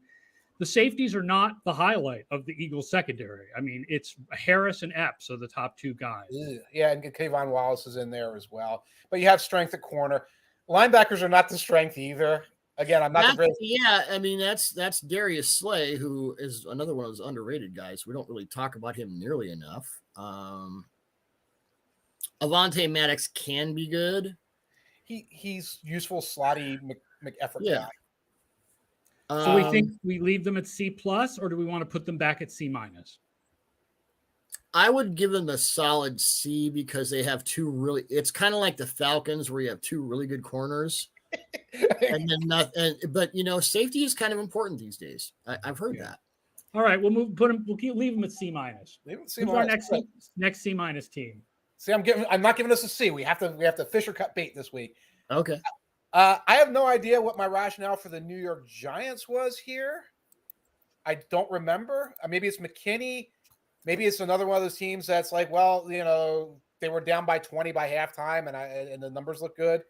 The safeties are not the highlight of the Eagles secondary. I mean, it's Harris and Epps are the top 2 guys. Yeah, and Kayvon Wallace is in there as well. But you have strength at corner. Linebackers are not the strength either. Again, I'm not the greatest. Yeah, I mean, that's Darius Slay, who is another one of those underrated guys. We don't really talk about him nearly enough. Avonte Maddox can be good. He's useful, slotty McEffort guy. So we think we leave them at C+, or do we want to put them back at C-? I would give them a solid C because they have 2 really. It's kind of like the Falcons where you have 2 really good corners, and then nothing. But safety is kind of important these days. I've heard that. All right, we'll leave them at C-. Who's our next C- team? See, I'm not giving us a C. We have to fish or cut bait this week. Okay. I have no idea what my rationale for the New York Giants was here. I don't remember. Maybe it's McKinney. Maybe it's another one of those teams that's like, well, they were down by 20 by halftime, and the numbers look good.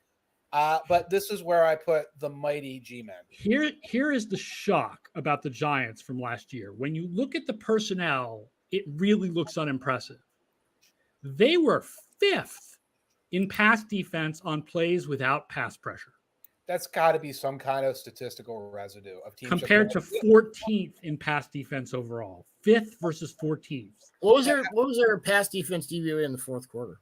But this is where I put the mighty G-men. Here is the shock about the Giants from last year. When you look at the personnel, it really looks unimpressive. They were 5th in pass defense on plays without pass pressure. That's got to be some kind of statistical residue of teams compared to 14th in pass defense overall. 5th versus 14th. What was their pass defense DVOA in the fourth quarter?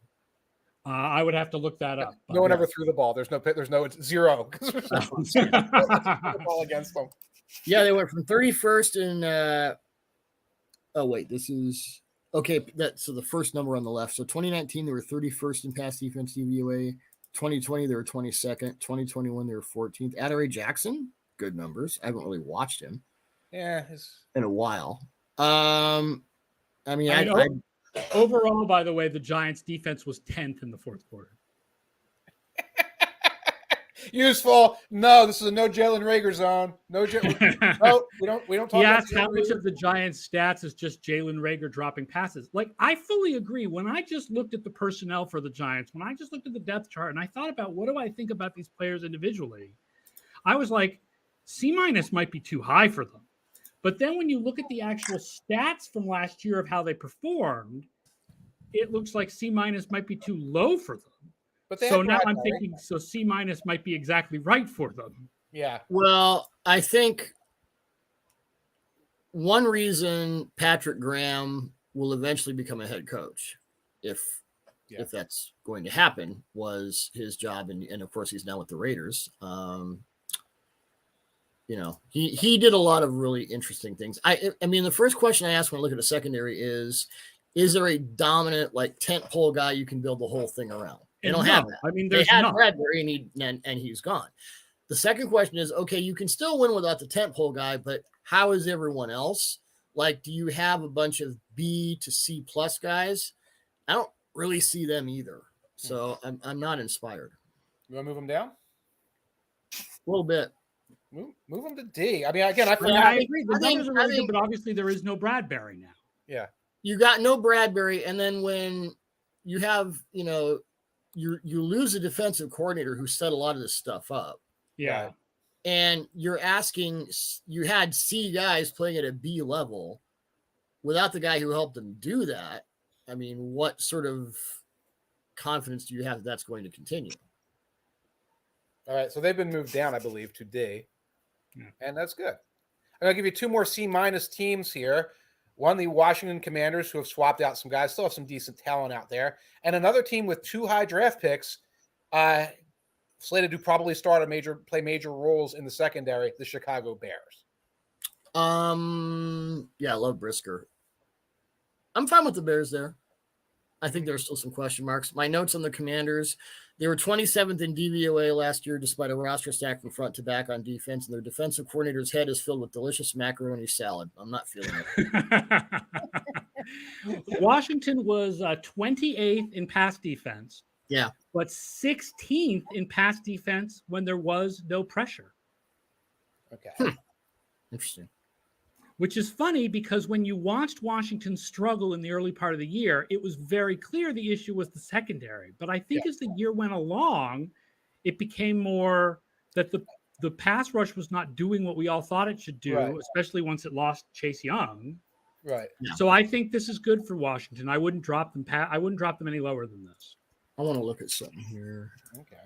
I would have to look that up. No one ever threw the ball. There's no it's 0 because there's no ball against them. Yeah, they went from 31st in. Oh wait, this is okay. So the first number on the left. So 2019 they were 31st in pass defense DVOA. 2020 they were 22nd. 2021 they were 14th. Adoree Jackson, good numbers. I haven't really watched him. Yeah, in a while. Overall, by the way, the Giants' defense was 10th in the fourth quarter. Useful. No, this is a no Jalen Reagor zone. No, we don't talk. He asked how much of the Giants' stats is just Jalen Reagor dropping passes. Like, I fully agree. When I just looked at the personnel for the Giants, when I just looked at the depth chart, and I thought about what do I think about these players individually, I was like, C- might be too high for them. But then when you look at the actual stats from last year of how they performed, it looks like C- might be too low for them. But so now I'm thinking, so C- might be exactly right for them. Yeah. Well, I think one reason Patrick Graham will eventually become a head coach, if that's going to happen, was his job, and of course he's now with the Raiders. He did a lot of really interesting things. I mean, the first question I ask when I look at a secondary is there a dominant, like, tent pole guy you can build the whole thing around? They don't have that. I mean, they had Bradbury and he's gone. The second question is, okay, you can still win without the tent pole guy, but how is everyone else? Like, do you have a bunch of B to C+ guys? I don't really see them either. So I'm not inspired. You want to move them down? A little bit. Move them to D. I mean, again, I agree. The numbers are really good, but obviously there is no Bradbury now. Yeah. You got no Bradbury, and then when you have, you lose a defensive coordinator who set a lot of this stuff up. Yeah. And you had C guys playing at a B level without the guy who helped them do that. I mean, what sort of confidence do you have that that's going to continue? All right, so they've been moved down, I believe, to D, and that's good. I'm going to give you 2 more C- teams here. One, the Washington Commanders, who have swapped out some guys, still have some decent talent out there, and another team with 2 high draft picks, slated to probably play major roles in the secondary, the Chicago Bears. Yeah, I love Brisker. I'm fine with the Bears there. I think there's still some question marks. My notes on the Commanders, they were 27th in DVOA last year, despite a roster stack from front to back on defense, and their defensive coordinator's head is filled with delicious macaroni salad. I'm not feeling it. Washington was 28th in pass defense. Yeah. But 16th in pass defense when there was no pressure. Okay. Interesting. Which is funny because when you watched Washington struggle in the early part of the year, it was very clear the issue was the secondary. But I think as the year went along, it became more that the pass rush was not doing what we all thought it should do, especially once it lost Chase Young. Right. Yeah. So I think this is good for Washington. I wouldn't drop them. I wouldn't drop them any lower than this. I want to look at something here. Okay.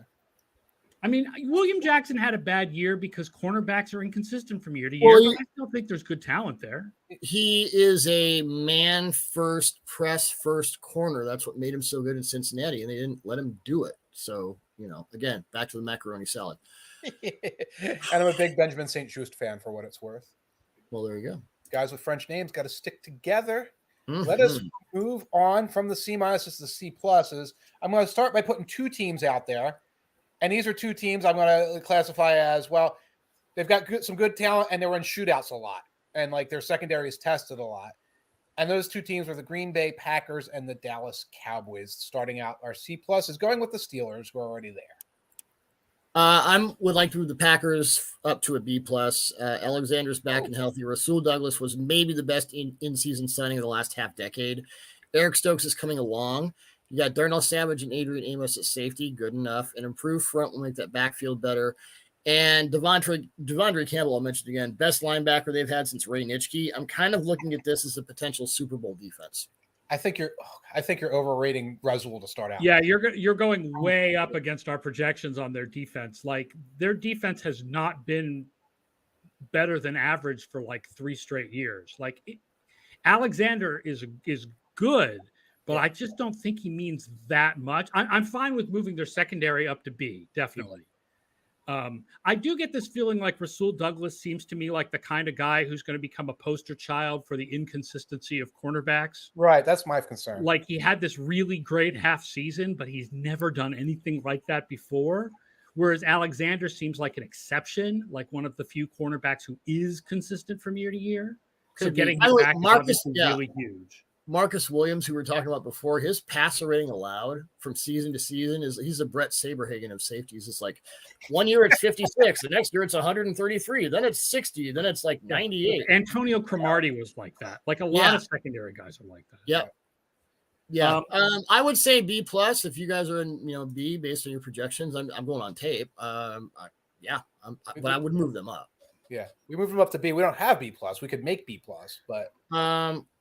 I mean, William Jackson had a bad year because cornerbacks are inconsistent from year to year, but I still think there's good talent there. He is a man first, press first corner. That's what made him so good in Cincinnati, and they didn't let him do it. So, again, back to the macaroni salad. And I'm a big Benjamin St. Just fan for what it's worth. Well, there you go. Guys with French names got to stick together. Mm-hmm. Let us move on from the C- to the C+. I'm going to start by putting 2 teams out there. And these are 2 teams I'm going to classify as, well, they've got some good talent, and they were in shootouts a lot. And, their secondary is tested a lot. And those 2 teams were the Green Bay Packers and the Dallas Cowboys. Starting out, our C+ is going with the Steelers, who are already there. I would like to move the Packers up to a B+. Alexander's back and healthy. Rasul Douglas was maybe the best in-season signing of the last half decade. Eric Stokes is coming along. You got Darnell Savage and Adrian Amos at safety. Good enough. An improved front will make that backfield better. And Devondre Campbell, I'll mention again, best linebacker they've had since Ray Nitschke. I'm kind of looking at this as a potential Super Bowl defense. I think you're overrating Rasul to start out. Yeah, you're going way up against our projections on their defense. Their defense has not been better than average for 3 straight years. Alexander is good, but I just don't think he means that much. I'm fine with moving their secondary up to B, definitely. I do get this feeling like Rasul Douglas seems to me like the kind of guy who's going to become a poster child for the inconsistency of cornerbacks. Right, that's my concern. He had this really great half season, but he's never done anything like that before. Whereas Alexander seems like an exception, like one of the few cornerbacks who is consistent from year to year. So getting him back is obviously really huge. Marcus Williams, who we were talking about before, his passer rating allowed from season to season he's a Brett Saberhagen of safeties. It's 1 year it's 56, the next year it's 133, then it's 60, then it's 98. Antonio Cromartie was like that. A lot of secondary guys are like that. Yep. Yeah. I would say B+ if you guys are in B based on your projections. I'm going on tape. But I would move them up. Yeah, we moved them up to B. We don't have B+. We could make B+, but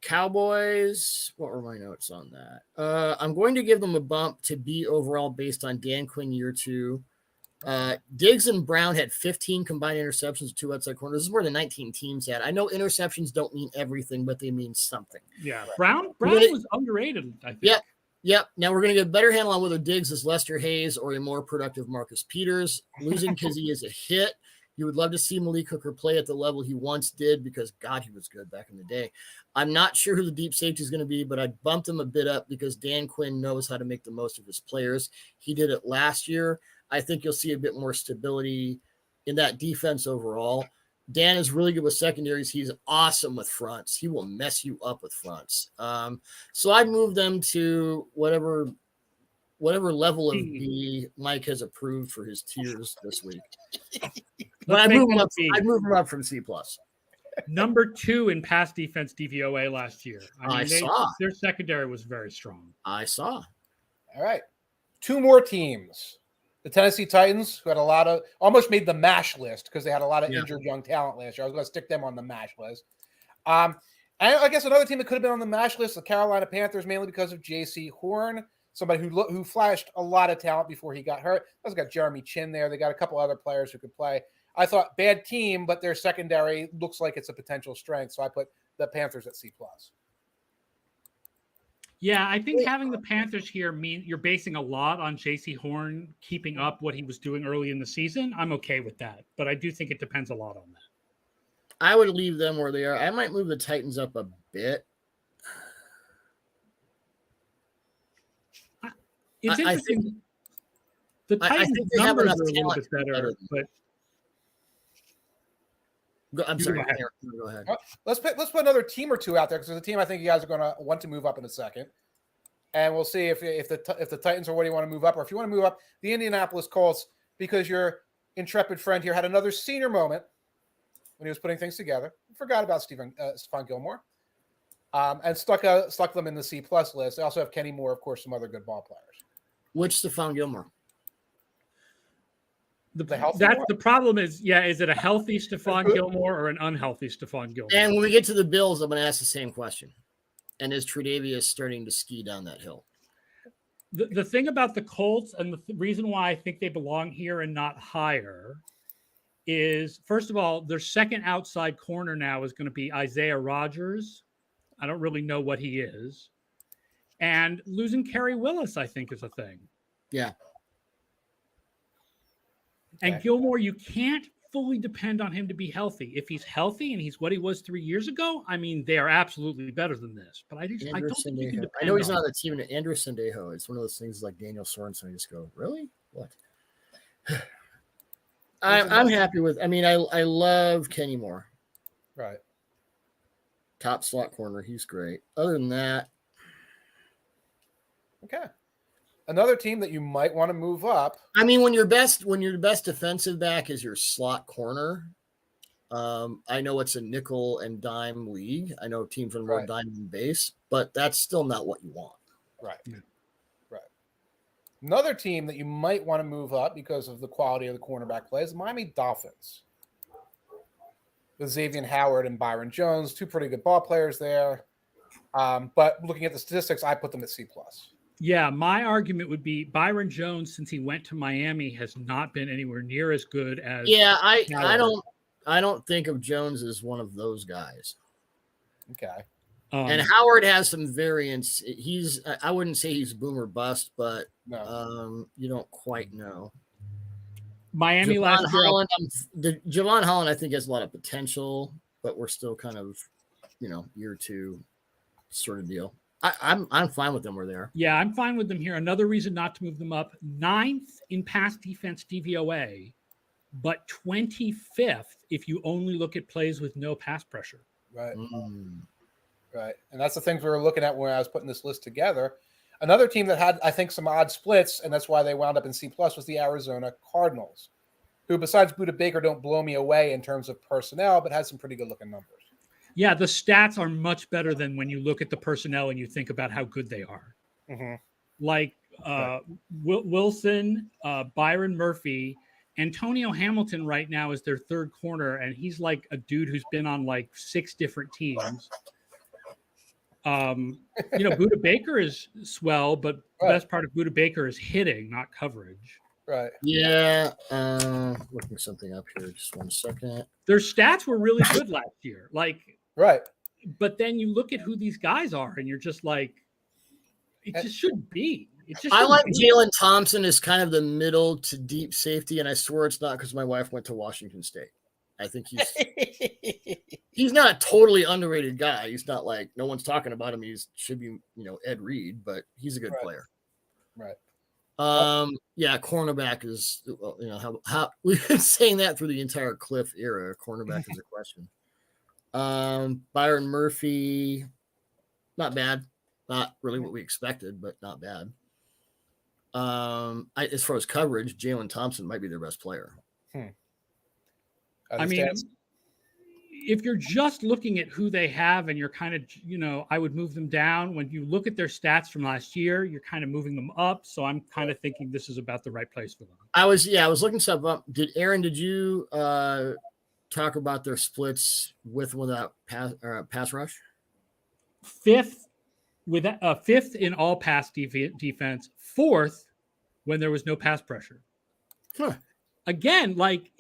Cowboys. What were my notes on that? I'm going to give them a bump to B overall based on Dan Quinn year 2. Diggs and Brown had 15 combined interceptions, 2 outside corners. This is more than 19 teams had. I know interceptions don't mean everything, but they mean something. Yeah, Brown was underrated, I think. Yep. Now we're going to get a better handle on whether Diggs is Lester Hayes or a more productive Marcus Peters. Losing Kizzy is a hit. You would love to see Malik Hooker play at the level he once did because, God, he was good back in the day. I'm not sure who the deep safety is going to be, but I bumped him a bit up because Dan Quinn knows how to make the most of his players. He did it last year. I think you'll see a bit more stability in that defense overall. Dan is really good with secondaries. He's awesome with fronts. He will mess you up with fronts. So I'd move them to whatever level of B Mike has approved for his tiers this week. But I'd move them up from C+. Number 2 in pass defense DVOA last year. I saw. Their secondary was very strong. I saw. All right. 2 more teams. The Tennessee Titans, who had almost made the MASH list because they had a lot of injured young talent last year. I was going to stick them on the MASH list. And And I guess another team that could have been on the MASH list, the Carolina Panthers, mainly because of J.C. Horn, somebody who flashed a lot of talent before he got hurt. They've got Jeremy Chin there. They got a couple other players who could play. I thought bad team, but their secondary looks like it's a potential strength. So I put the Panthers at C+. Yeah, I think having the Panthers here mean you're basing a lot on J.C. Horn keeping up what he was doing early in the season. I'm okay with that, but I do think it depends a lot on that. I would leave them where they are. I might move the Titans up a bit. It's interesting. The Titans numbers are a little bit better, but I'm sorry. Go ahead. Let's put another team or two out there because there's a team I think you guys are going to want to move up in a second, and we'll see if the Titans are where you want to move up, or if you want to move up the Indianapolis Colts because your intrepid friend here had another senior moment when he was putting things together. Forgot about Stephon Gilmore, and stuck them in the C+ list. They also have Kenny Moore, of course, some other good ball players. Which Stephon Gilmore? The problem is, is it a healthy Stephon Gilmore or an unhealthy Stephon Gilmore? And when we get to the Bills, I'm going to ask the same question. And is Tre'Davious starting to ski down that hill? The thing about the Colts and the reason why I think they belong here and not higher is, first of all, their second outside corner now is going to be Isaiah Rodgers. I don't really know what he is. And losing Kerry Willis, I think, is a thing. Yeah. And Gilmore, you can't fully depend on him to be healthy. If he's healthy and he's what he was 3 years ago, I mean, they are absolutely better than this. But I don't think you can depend I know he's on not on the team. Andrew Sendejo. It's one of those things like Daniel Sorensen. You just go, really? What? I'm happy with. I mean, I love Kenny Moore. Right. Top slot corner. He's great. Other than that. Okay. Another team that you might want to move up. I mean, when your best defensive back is your slot corner, I know it's a nickel and dime league. I know teams run more dime than base, but that's still not what you want. Right. Yeah. Right. Another team that you might want to move up because of the quality of the cornerback play is the Miami Dolphins. With Xavier Howard and Byron Jones, two pretty good ball players there. But looking at the statistics, I put them at C+. Yeah, my argument would be Byron Jones, since he went to Miami, has not been anywhere near as good as. Yeah, I don't think of Jones as one of those guys. Okay. And Howard has some variance. I wouldn't say he's boom or bust, but no. You don't quite know. Miami last year. Javon Holland, I think, has a lot of potential, but we're still kind of, year two sort of deal. I'm fine with them where they are. Yeah, I'm fine with them here. Another reason not to move them up: 9th in pass defense DVOA, but 25th if you only look at plays with no pass pressure. Right. Right. And that's the things we were looking at when I was putting this list together. Another team that had, I think, some odd splits, and that's why they wound up in C+, was the Arizona Cardinals, who, besides Budda Baker, don't blow me away in terms of personnel, but has some pretty good-looking numbers. Yeah, the stats are much better than when you look at the personnel and you think about how good they are. Mm-hmm. Like Wilson, Byron Murphy, Antonio Hamilton right now is their third corner, and he's like a dude who's been on like 6 different teams. Budda Baker is swell, but the best part of Budda Baker is hitting, not coverage. Right. Yeah. Looking something up here. Just 1 second. Their stats were really good last year. Right. But then you look at who these guys are, and you're just like, it just shouldn't be. I like Jalen Thompson as kind of the middle to deep safety, and I swear it's not because my wife went to Washington State. I think he's not a totally underrated guy. He's not like no one's talking about him. He should be, Ed Reed, but he's a good player. Right. Yeah, cornerback is, how we've been saying that through the entire Cliff era. Cornerback is a question. Byron Murphy, not bad. Not really what we expected, but not bad. As far as coverage, Jalen Thompson might be their best player. I mean, if you're just looking at who they have and you're kind of, I would move them down. When you look at their stats from last year, you're kind of moving them up. So I'm kind of thinking this is about the right place for them. I was looking stuff up. Did you talk about their splits with and without pass rush? fifth in all pass defense, fourth when there was no pass pressure. Huh. Again, like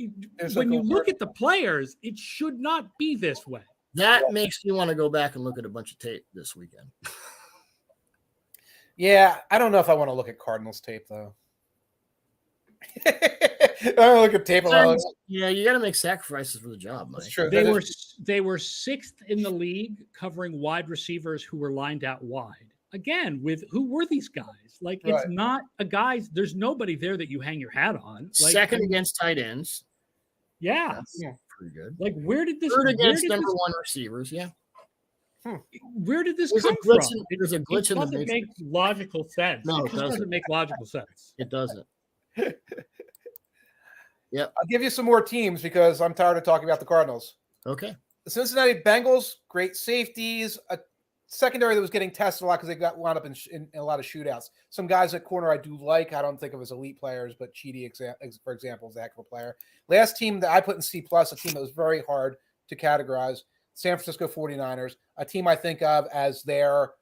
when you look at the players, it should not be this way. That makes me want to go back and look at a bunch of tape this weekend. Yeah, I don't know if I want to look at Cardinals tape though. I don't look at tape a lot. Yeah, you got to make sacrifices for the job, Mike. That's true. They were sixth in the league covering wide receivers who were lined out wide. Again, with who were these guys? Like, it's not a guys. There's nobody there that you hang your hat on. Like, second against tight ends. Yeah, that's pretty good. Like, where did this? Third against number one receivers. Yeah. Where did this come from? There's a glitch in the matrix. It doesn't make logical sense. No, it doesn't make logical sense. It doesn't. Yep. I'll give you some more teams because I'm tired of talking about the Cardinals. Okay. The Cincinnati Bengals, great safeties, a secondary that was getting tested a lot because they wound up in a lot of shootouts. Some guys at corner I do like. I don't think of as elite players, but Cheedy, for example, is a heck of a player. Last team that I put in C+, a team that was very hard to categorize, San Francisco 49ers, a team I think of as their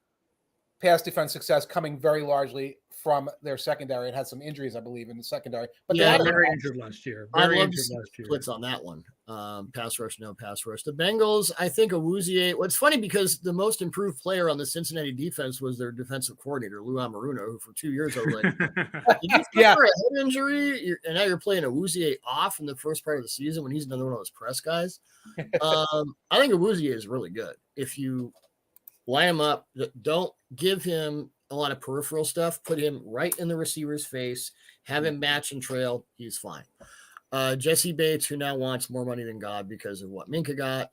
pass defense success coming very largely from their secondary. It had some injuries, I believe, in the secondary. But yeah, they were very injured last year. Very injured last year. Splits on that one. Pass rush, no pass rush. The Bengals, I think Awuzie. Well, it's funny because the most improved player on the Cincinnati defense was their defensive coordinator, Lou Amaruno, who for 2 years I was like, did you suffer a head injury? And now you're playing Awuzie off in the first part of the season when he's another one of those press guys. I think Awuzie is really good. If you line him up, don't give him a lot of peripheral stuff. Put him right in the receiver's face. Have him match and trail. He's fine. Jesse Bates, who now wants more money than God because of what Minka got.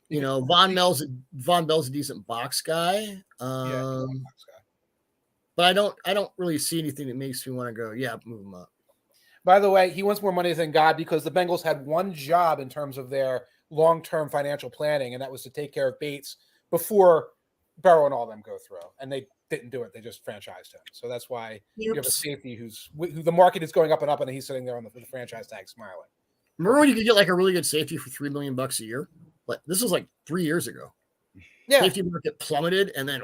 You know, Von Bell's a decent box guy. But I don't really see anything that makes me want to go, move him up. By the way, he wants more money than God because the Bengals had one job in terms of their long-term financial planning, and that was to take care of Bates before Burrow and all them go through. And they didn't do it. They just franchised him. So that's why you have a safety who the market is going up and up, and he's sitting there on the franchise tag smiling. Remember when you could get like a really good safety for $3 million a year? Like this was like 3 years ago. Yeah. Safety market plummeted, and then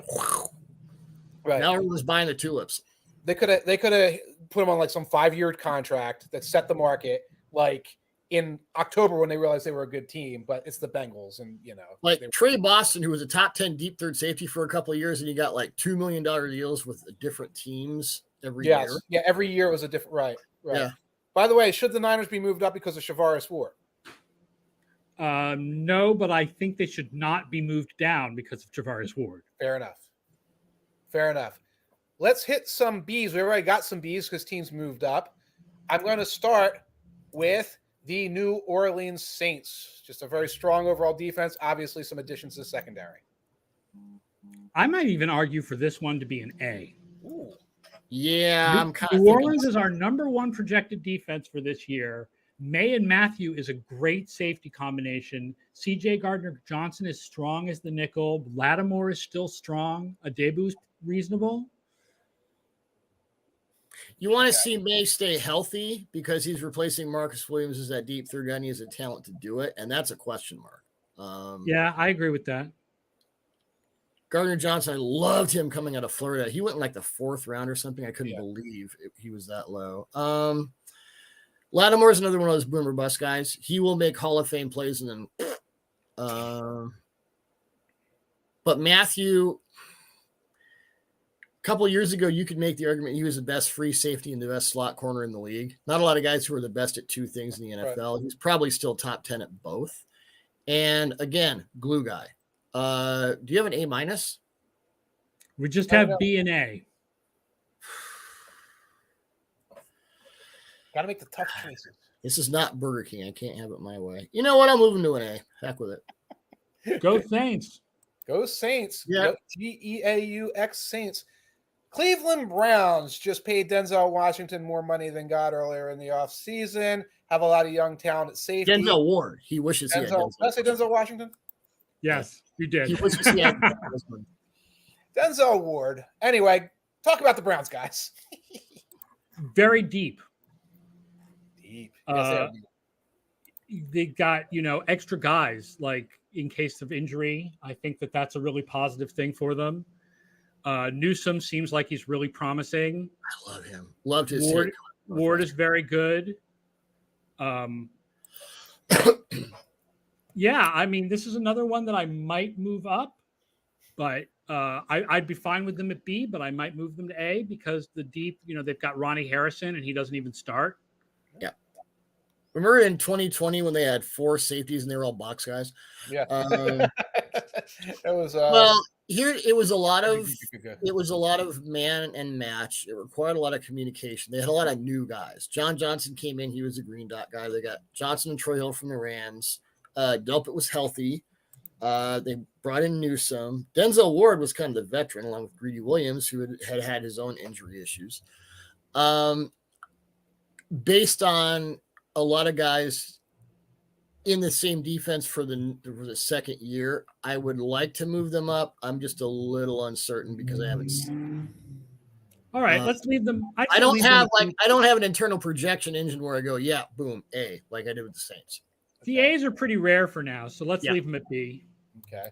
now everyone's buying the tulips. They could have put him on like some 5-year contract that set the market like in October when they realized they were a good team, but it's the Bengals, and like Trey Boston, who was a top 10 deep third safety for a couple of years, and he got like $2 million deals with different teams every year. Yeah, every year was a different right. Yeah. By the way, should the Niners be moved up because of Shavaris Ward? No, but I think they should not be moved down because of Shavaris Ward. Fair enough. Let's hit some Bs. We already got some Bs because teams moved up. I'm going to start with the New Orleans Saints. Just a very strong overall defense. Obviously, some additions to secondary. I might even argue for this one to be an A. Ooh. Yeah, New Orleans is our number one projected defense for this year. May and Matthew is a great safety combination. C.J. Gardner-Johnson is strong as the nickel. Lattimore is still strong. Adebu's reasonable. You want to see May stay healthy because he's replacing Marcus Williams as that deep third guy, and he has a talent to do it, and that's a question mark. Yeah, I agree with that. Gardner-Johnson, I loved him coming out of Florida. He went in like the 4th round or something. I couldn't believe he was that low. Lattimore is another one of those boomer bust guys. He will make Hall of Fame plays, and then but Matthew, a couple of years ago, you could make the argument he was the best free safety and the best slot corner in the league. Not a lot of guys who are the best at two things in the NFL. Right. He's probably still top 10 at both. And again, glue guy. Do you have an A-? We just have B and A. Got to make the tough choices. This is not Burger King. I can't have it my way. You know what? I'm moving to an A. Heck with it. Go Saints. Go Saints. Yeah. Geaux Saints. Cleveland Browns just paid Denzel Washington more money than God earlier in the offseason. Have a lot of young talent at safety. Denzel Ward. He wishes he had Denzel. Did I say Denzel Washington? Yes, you did. He wishes he had Denzel Ward. Anyway, talk about the Browns, guys. Very deep. Deep. They got, extra guys like in case of injury. I think that that's a really positive thing for them. Newsome seems like he's really promising. I love him. Loved his Ward is very good. Yeah, I mean, this is another one that I might move up, but I'd be fine with them at B, but I might move them to A because the deep, they've got Ronnie Harrison and he doesn't even start. Yeah. Remember in 2020 when they had 4 safeties and they were all box guys? Yeah. It was here it was a lot of man and match. It required a lot of communication. They had a lot of new guys. John Johnson came in, he was a green dot guy. They got Johnson and Troy Hill from the Rams. Delpit was healthy. They brought in Newsome. Denzel Ward was kind of the veteran along with Greedy Williams, who had his own injury issues. Based on a lot of guys in the same defense for the second year, I would like to move them up. I'm just a little uncertain because I haven't seen. All right, let's leave them. I don't have an internal projection engine where I go, yeah, boom, A, like I did with the Saints. The A's are pretty rare for now, so let's leave them at B. Okay.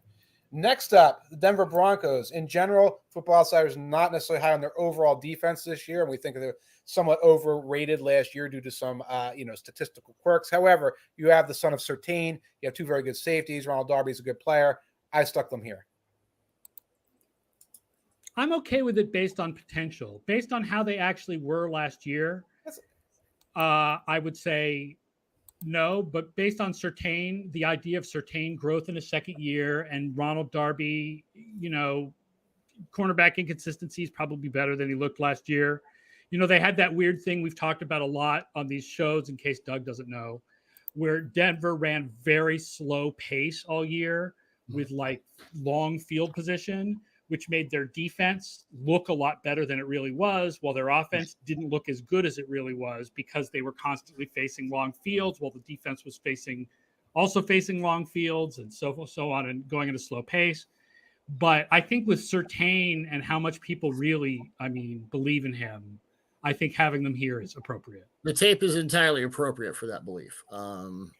Next up, the Denver Broncos. In general, Football Outsiders not necessarily high on their overall defense this year, and we think they're somewhat overrated last year due to some, statistical quirks. However, you have the son of Surtain. You have 2 very good safeties. Ronald Darby's a good player. I stuck them here. I'm okay with it based on potential. Based on how they actually were last year, I would say no, but based on Surtain, the idea of Surtain growth in his second year and Ronald Darby, cornerback inconsistency is probably better than he looked last year. They had that weird thing we've talked about a lot on these shows, in case Doug doesn't know, where Denver ran very slow pace all year with like long field position, which made their defense look a lot better than it really was, while their offense didn't look as good as it really was because they were constantly facing long fields while the defense was also facing long fields and so on and going at a slow pace. But I think with Surtain and how much people really, believe in him, I think having them here is appropriate. The tape is entirely appropriate for that belief. The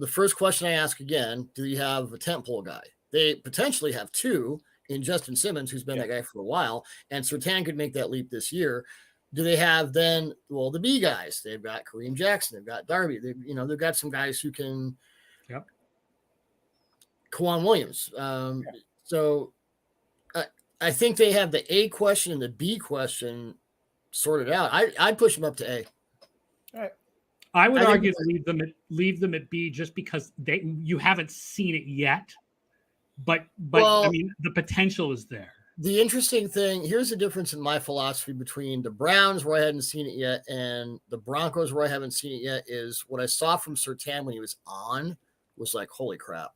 first question I ask again, do you have a tentpole guy? They potentially have 2 in Justin Simmons, who's been that guy for a while, and Surtain could make that leap this year. Do they have then, the B guys? They've got Kareem Jackson, they've got Darby, they've got some guys who can. Yep. Kwan Williams. So I think they have the A question and the B question sorted out. I'd push them up to A. All right. I would argue to leave them at B just because you haven't seen it yet. But the potential is there. The interesting thing, here's the difference in my philosophy between the Browns, where I hadn't seen it yet, and the Broncos, where I haven't seen it yet, is what I saw from Surtain when he was on was like, holy crap.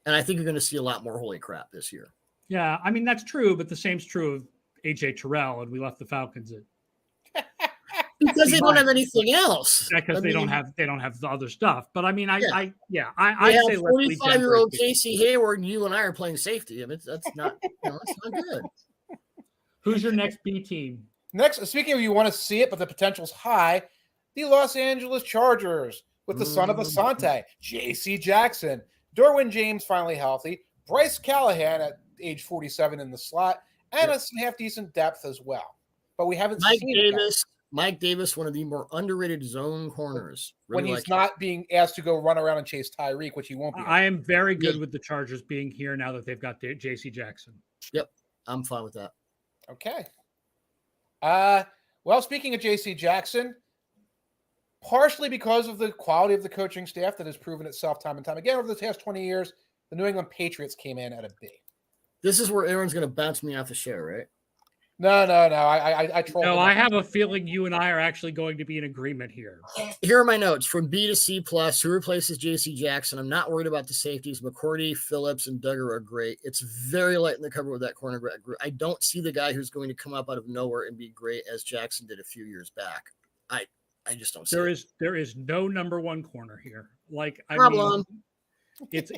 And I think you're going to see a lot more holy crap this year. Yeah, that's true, but the same's true of AJ Terrell, and we left the Falcons at because they don't have anything else. Because they don't have the other stuff. But I say 45-year-old Casey Hayward, and you and I are playing safety. That's not that's not good. Who's your next B team? Next, speaking of you want to see it, but the potential's high, the Los Angeles Chargers with the son of Asante, J.C. Jackson, Derwin James finally healthy, Bryce Callahan at age 47 in the slot, and some half-decent depth as well. But we haven't seen Mike Davis, one of the more underrated zone corners. Really when he's not being asked to go run around and chase Tyreek, which he won't be. I am very good with the Chargers being here now that they've got J.C. Jackson. Yep, I'm fine with that. Okay. Speaking of J.C. Jackson, partially because of the quality of the coaching staff that has proven itself time and time again over the past 20 years, the New England Patriots came in at a B. This is where Aaron's going to bounce me off the show, right? No. I trolled. No, I have a feeling you and I are actually going to be in agreement here. Here are my notes from B to C+. Who replaces J.C. Jackson? I'm not worried about the safeties. McCourty, Phillips, and Duggar are great. It's very light in the cover with that cornerback group. I don't see the guy who's going to come up out of nowhere and be great as Jackson did a few years back. I just don't see there is no number one corner here. Problem. It's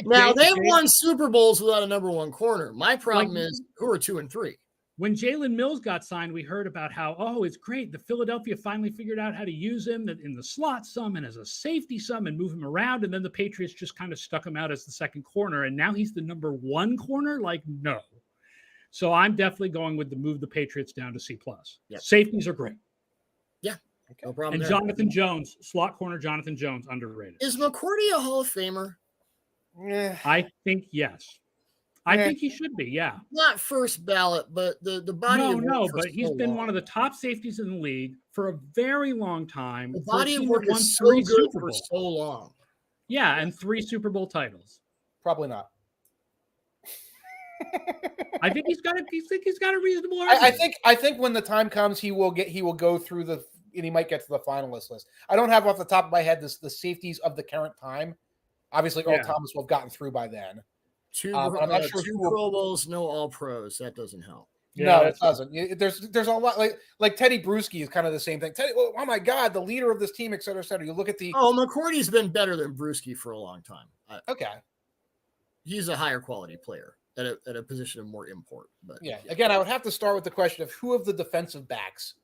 now they've won Super Bowls without a number one corner. My problem is who are 2 and 3. When Jalen Mills got signed, we heard about how, it's great. The Philadelphia finally figured out how to use him in the slot some and as a safety some and move him around. And then the Patriots just kind of stuck him out as the second corner. And now he's the number one corner? Like, no. So I'm definitely going with move the Patriots down to C+. Yep. Safeties are great. Yeah, no problem. And there. Jonathan Jones, slot corner Jonathan Jones, underrated. Is McCourty a Hall of Famer? I think yes. I think he should be, yeah. Not first ballot, but the body of work. No, but he's been one of the top safeties in the league for a very long time. The body of work is so good for so long. Yeah, and 3 Super Bowl titles. Probably not. I think he's got a reasonable argument. I think when the time comes, he will go through and he might get to the finalist list. I don't have off the top of my head the safeties of the current time. Obviously, Earl Thomas will have gotten through by then. Two Pro Bowls, no All Pros. That doesn't help. No, it doesn't. There's a lot like Teddy Bruschi is kind of the same thing. Teddy, oh my God, the leader of this team, et cetera, et cetera. You look at McCourty's been better than Bruschi for a long time. Okay, he's a higher quality player at a position of more import. But again, I would have to start with the question of who of the defensive backs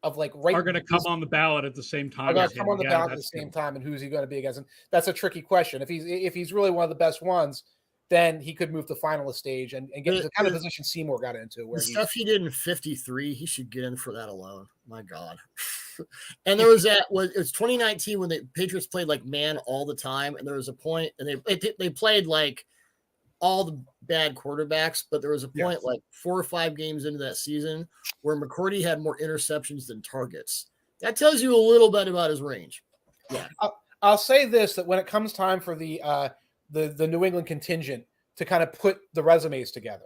are going to come on the ballot at the same time. Come on the ballot at the same time, and who's he going to be against? And that's a tricky question. If he's really one of the best ones, then he could move to finalist stage and get into the kind of position Seymour got into. Where stuff he did in 53, he should get in for that alone. My God. And there was it was 2019 when the Patriots played like man all the time, and there was a point, and they played like all the bad quarterbacks, but there was a point like 4 or 5 games into that season where McCourty had more interceptions than targets. That tells you a little bit about his range. Yeah, I'll say this: that when it comes time for the New England contingent to kind of put the resumes together,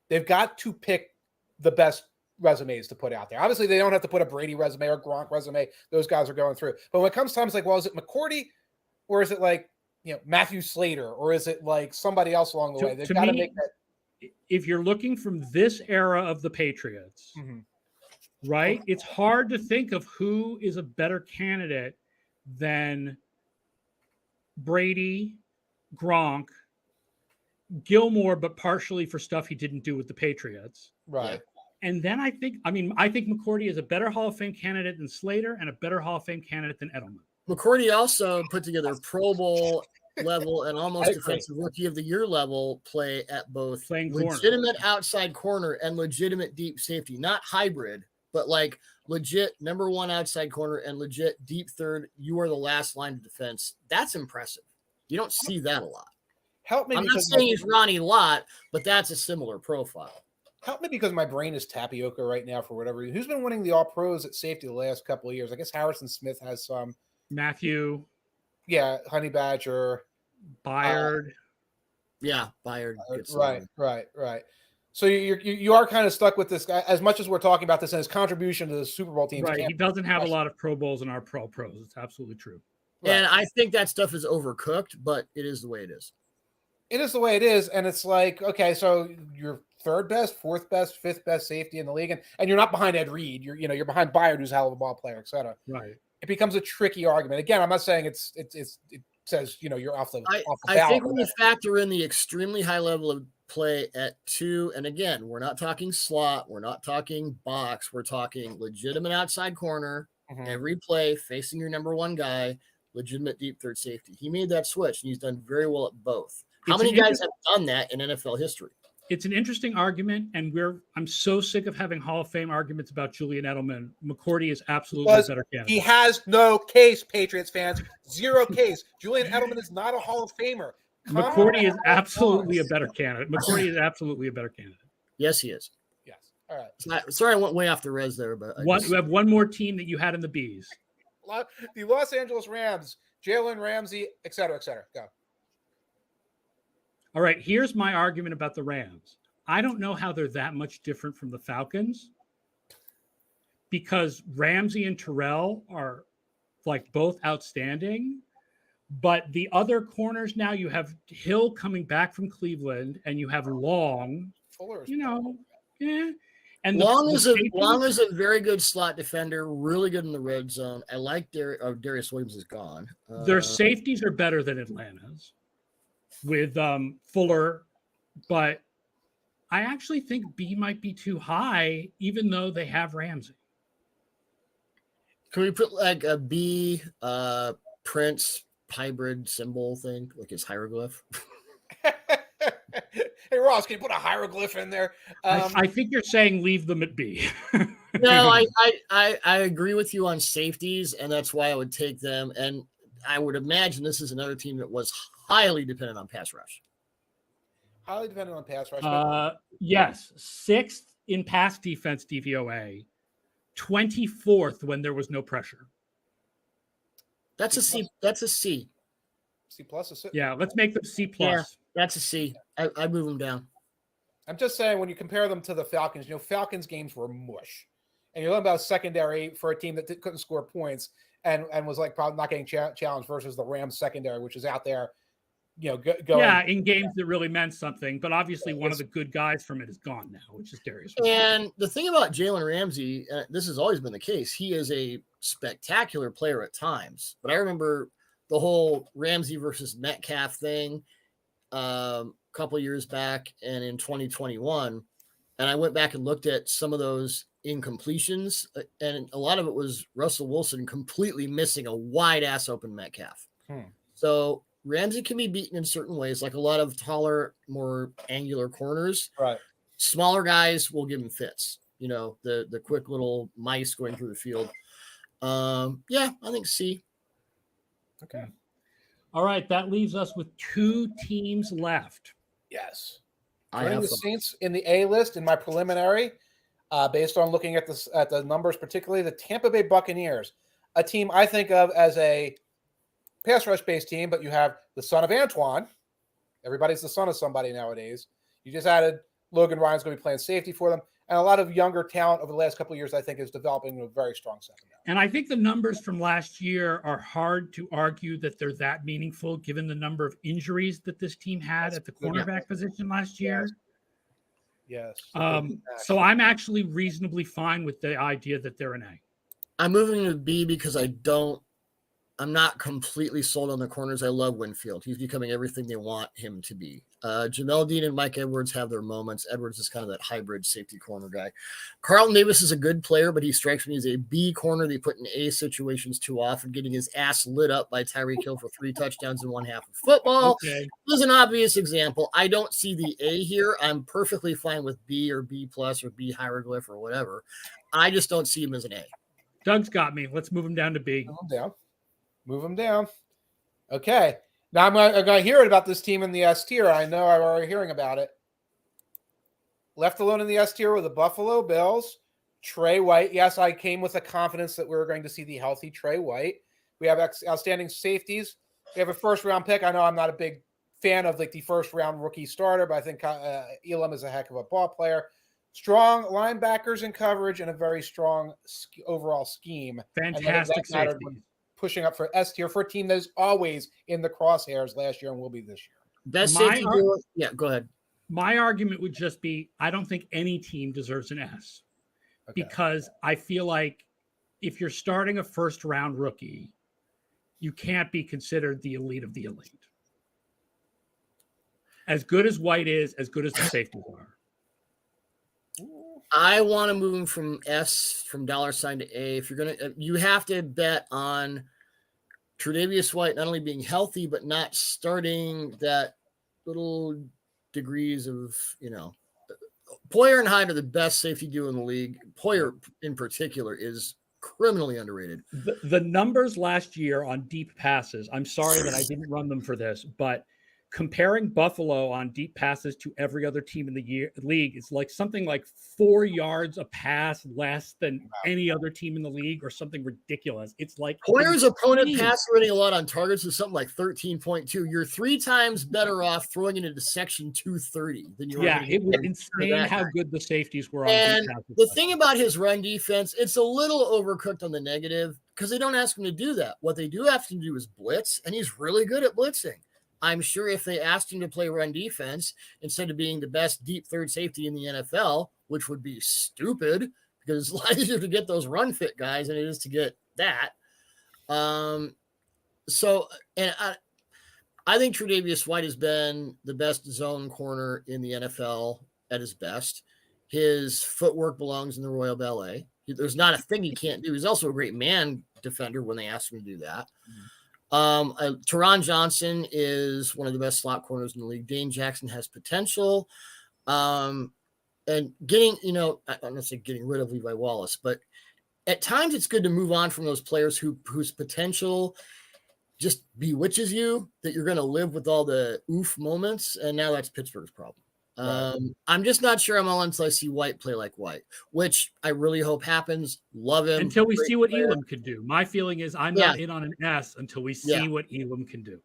they've got to pick the best resumes to put out there. Obviously, they don't have to put a Brady resume or Gronk resume. Those guys are going through. But when it comes time, it's like, well, is it McCourty or is it like, Matthew Slater, or is it like somebody else along the way? They've got to make that. If you're looking from this era of the Patriots, right, it's hard to think of who is a better candidate than Brady, Gronk, Gilmore, but partially for stuff he didn't do with the Patriots. Right. And then I think McCourty is a better Hall of Fame candidate than Slater and a better Hall of Fame candidate than Edelman. McCourty also put together Pro Bowl level and almost defensive rookie of the year level play at both legitimate outside corner and legitimate deep safety, not hybrid, but like legit number 1 outside corner and legit deep third. You are the last line of defense. That's impressive. You don't see that a lot. Help me. I'm not saying he's Ronnie Lott, but that's a similar profile. Help me because my brain is tapioca right now for whatever reason. Who's been winning the All Pros at safety the last couple of years? I guess Harrison Smith has some. Matthew. Yeah, Honey Badger. Byard. Byard. Right. So you are kind of stuck with this guy as much as we're talking about this and his contribution to the Super Bowl team. Right. He doesn't have a lot of Pro Bowls in our pros. It's absolutely true. Right. And I think that stuff is overcooked, but it is the way it is. It is the way it is. And it's like, okay, so you're third best, fourth best, fifth best safety in the league. And you're not behind Ed Reed. You're behind Byard, who's a hell of a ball player, et cetera. Right. It becomes a tricky argument. Again, I'm not saying it says, you're off the ballot. I think when you factor in the extremely high level of play at 2, and again, we're not talking slot, we're not talking box, we're talking legitimate outside corner, every play facing your number 1 guy, legitimate deep third safety. He made that switch, and he's done very well at both. How many guys have done that in NFL history? It's an interesting argument, and I'm so sick of having Hall of Fame arguments about Julian Edelman. McCourty is absolutely a better candidate. He has no case, Patriots fans. 0 case. Julian Edelman is not a Hall of Famer. McCourty is absolutely a better candidate. Yes, he is. Yes. All right. Sorry, I went way off the res there, but you have one more team that you had in the Bs. The Los Angeles Rams, Jalen Ramsey, et cetera, et cetera. Go. All right, here's my argument about the Rams. I don't know how they're that much different from the Falcons because Ramsey and Terrell are like both outstanding, but the other corners now you have Hill coming back from Cleveland and you have Long, And Long is a very good slot defender, really good in the red zone. I like Darius Williams is gone. Their safeties are better than Atlanta's with Fuller, but I actually think B might be too high, even though they have Ramsey. Can we put like a B Prince hybrid symbol thing, like his hieroglyph? Hey, Ross, can you put a hieroglyph in there? I think you're saying leave them at B. No, I agree with you on safeties, and that's why I would take them. And I would imagine this is another team that was highly dependent on pass rush. Highly dependent on pass rush. Yes, 6th in pass defense DVOA, 24th when there was no pressure. That's a C. That's a C. C plus. Yeah, let's make them C plus. Yeah, that's a C. I move them down. I'm just saying, when you compare them to the Falcons, Falcons games were mush. And you're talking about a secondary for a team that couldn't score points and was like probably not getting challenged versus the Rams secondary, which is out there, going. Yeah, in games that really meant something. But obviously one of the good guys from it is gone now, which is Darius. And the thing about Jalen Ramsey, this has always been the case. He is a spectacular player at times. But I remember the whole Ramsey versus Metcalf thing a couple of years back and in 2021. And I went back and looked at some of those incompletions, and a lot of it was Russell Wilson completely missing a wide ass open Metcalf. So Ramsey can be beaten in certain ways, like a lot of taller, more angular corners. Right. Smaller guys will give him fits. The quick little mice going through the field. Yeah, I think C. Okay. All right, that leaves us with 2 teams left. Yes. I Joining have the some. Saints in the A list in my preliminary, based on looking at the numbers, particularly the Tampa Bay Buccaneers, a team I think of as a pass rush based team, but you have the son of Antoine. Everybody's the son of somebody nowadays. You just added Logan Ryan's going to be playing safety for them, and a lot of younger talent over the last couple of years I think is developing a very strong secondary. And I think the numbers from last year are hard to argue that they're that meaningful given the number of injuries that this team had at the cornerback position last year. Yes. So I'm actually reasonably fine with the idea that they're an A. I'm moving to B because I'm not completely sold on the corners. I love Winfield. He's becoming everything they want him to be. Jamel Dean and Mike Edwards have their moments. Edwards is kind of that hybrid safety corner guy. Carlton Davis is a good player, but he strikes me as a B corner they put in A situations too often, getting his ass lit up by Tyreek Hill for 3 touchdowns in one half of football. Okay. This is an obvious example. I don't see the A here. I'm perfectly fine with B or B plus or B hieroglyph or whatever. I just don't see him as an A. Doug's got me. Let's move him down to B. Move them down. Okay. Now I'm going to hear it about this team in the S tier. I know I'm already hearing about it. Left alone in the S tier with the Buffalo Bills. Trey White. Yes, I came with the confidence that we were going to see the healthy Trey White. We have outstanding safeties. We have a first-round pick. I know I'm not a big fan of like the first-round rookie starter, but I think Elam is a heck of a ball player. Strong linebackers in coverage and a very strong overall scheme. Fantastic safety. Pushing up for S tier for a team that is always in the crosshairs last year and will be this year. Best safety. Yeah, go ahead. My argument would just be I don't think any team deserves an S because I feel like if you're starting a first-round rookie, you can't be considered the elite of the elite. As good as White is, as good as the safeties are. I want to move him from S, from $sign to A. If you're going to, you have to bet on Tre'Davious White not only being healthy, but not starting that little degrees of, Poyer and Hyde are the best safety duo in the league. Poyer in particular is criminally underrated. The numbers last year on deep passes, I'm sorry that I didn't run them for this, but comparing Buffalo on deep passes to every other team in the league is like something like 4 yards a pass less than any other team in the league or something ridiculous. It's like Poyer's opponent pass rating a lot on targets is something like 13.2. You're 3 times better off throwing it into section 230 than you are. Yeah, it was insane how good the safeties were on and deep passes. The thing about his run defense, it's a little overcooked on the negative because they don't ask him to do that. What they do have to do is blitz, and he's really good at blitzing. I'm sure if they asked him to play run defense instead of being the best deep third safety in the NFL, which would be stupid because it's a lot easier to get those run fit guys than it is to get that. I think Tre'Davious White has been the best zone corner in the NFL at his best. His footwork belongs in the Royal Ballet. There's not a thing he can't do. He's also a great man defender when they ask him to do that. Teron Johnson is one of the best slot corners in the league. Dane Jackson has potential. And getting, I'm not saying getting rid of Levi Wallace, but at times it's good to move on from those players whose potential just bewitches you, that you're going to live with all the oof moments. And now that's Pittsburgh's problem. Right. I'm just not sure I'm all until I see White play like White, which I really hope happens. Love him. Until we see what Elam can do. My feeling is I'm not in on an S until we see what Elam can do.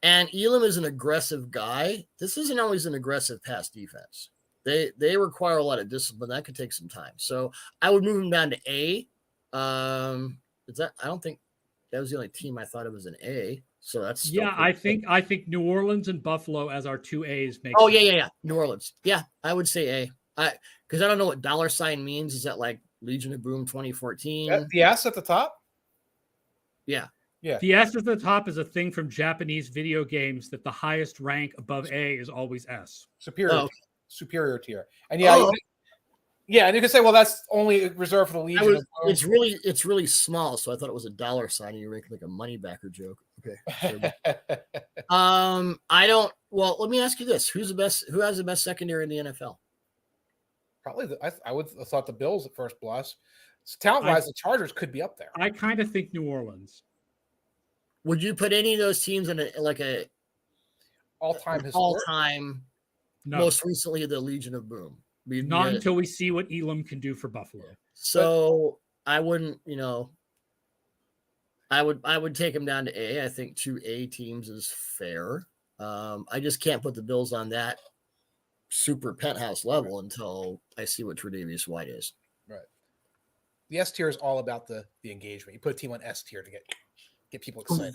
And Elam is an aggressive guy. This isn't always an aggressive pass defense. They require a lot of discipline. That could take some time. So I would move him down to A. I don't think that was the only team I thought it was an A. So that's I think New Orleans and Buffalo as our 2 A's make sense. Yeah. New Orleans. Yeah, I would say A. Because I don't know what $ means. Is that like Legion of Boom 2014? The S at the top? Yeah. The S at the top is a thing from Japanese video games that the highest rank above A is always S. Superior tier. And and you can say, well, that's only reserved for the Legion. It's really small, so I thought it was a $ and you're making like a moneybacker joke. Okay. Let me ask you this. Who has the best secondary in the NFL? Probably I would have thought the Bills at first blush. Talent-wise, the Chargers could be up there. I kind of think New Orleans. Would you put any of those teams in a all-time, most recently the Legion of Boom? Not until we see what Elam can do for Buffalo. So I wouldn't, I would take him down to A. I think 2 A teams is fair. I just can't put the Bills on that super penthouse level until I see what Tre'Davious White is. Right. The S tier is all about the engagement. You put a team on S tier to get people excited.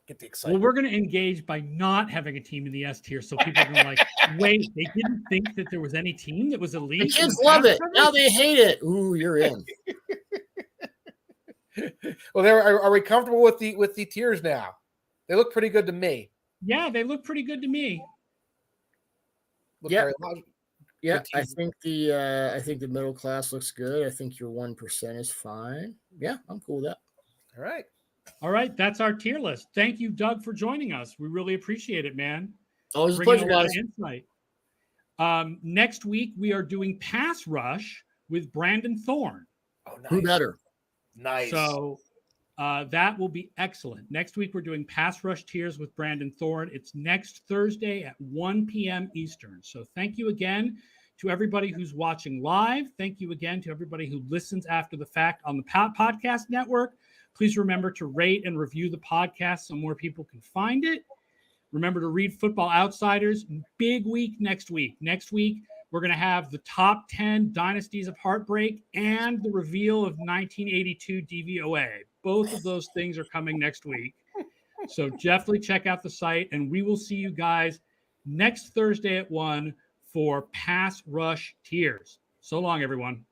Get the excitement. Well, we're going to engage by not having a team in the S tier, so people are going to wait, they didn't think that there was any team that was elite. The kids love it. Now they hate it. Ooh, you're in. Well, are we comfortable with the tiers now? They look pretty good to me. Yeah, they look pretty good to me. Yeah. I think the middle class looks good. I think your 1% is fine. Yeah, I'm cool with that. All right. That's our tier list. Thank you, Doug, for joining us. We really appreciate it, man. Always a pleasure, guys. Insight. Next week, we are doing pass rush with Brandon Thorne. Oh, nice. Who better? Nice. So that will be excellent. Next week, we're doing pass rush tiers with Brandon Thorne. It's next Thursday at 1 p.m. Eastern. So thank you again to everybody who's watching live. Thank you again to everybody who listens after the fact on the podcast network. Please remember to rate and review the podcast so more people can find it. Remember to read Football Outsiders. Big week next week. Next week, we're going to have the top 10 dynasties of heartbreak and the reveal of 1982 DVOA. Both of those things are coming next week. So definitely check out the site, and we will see you guys next Thursday at 1 for Pass Rush Tiers. So long, everyone.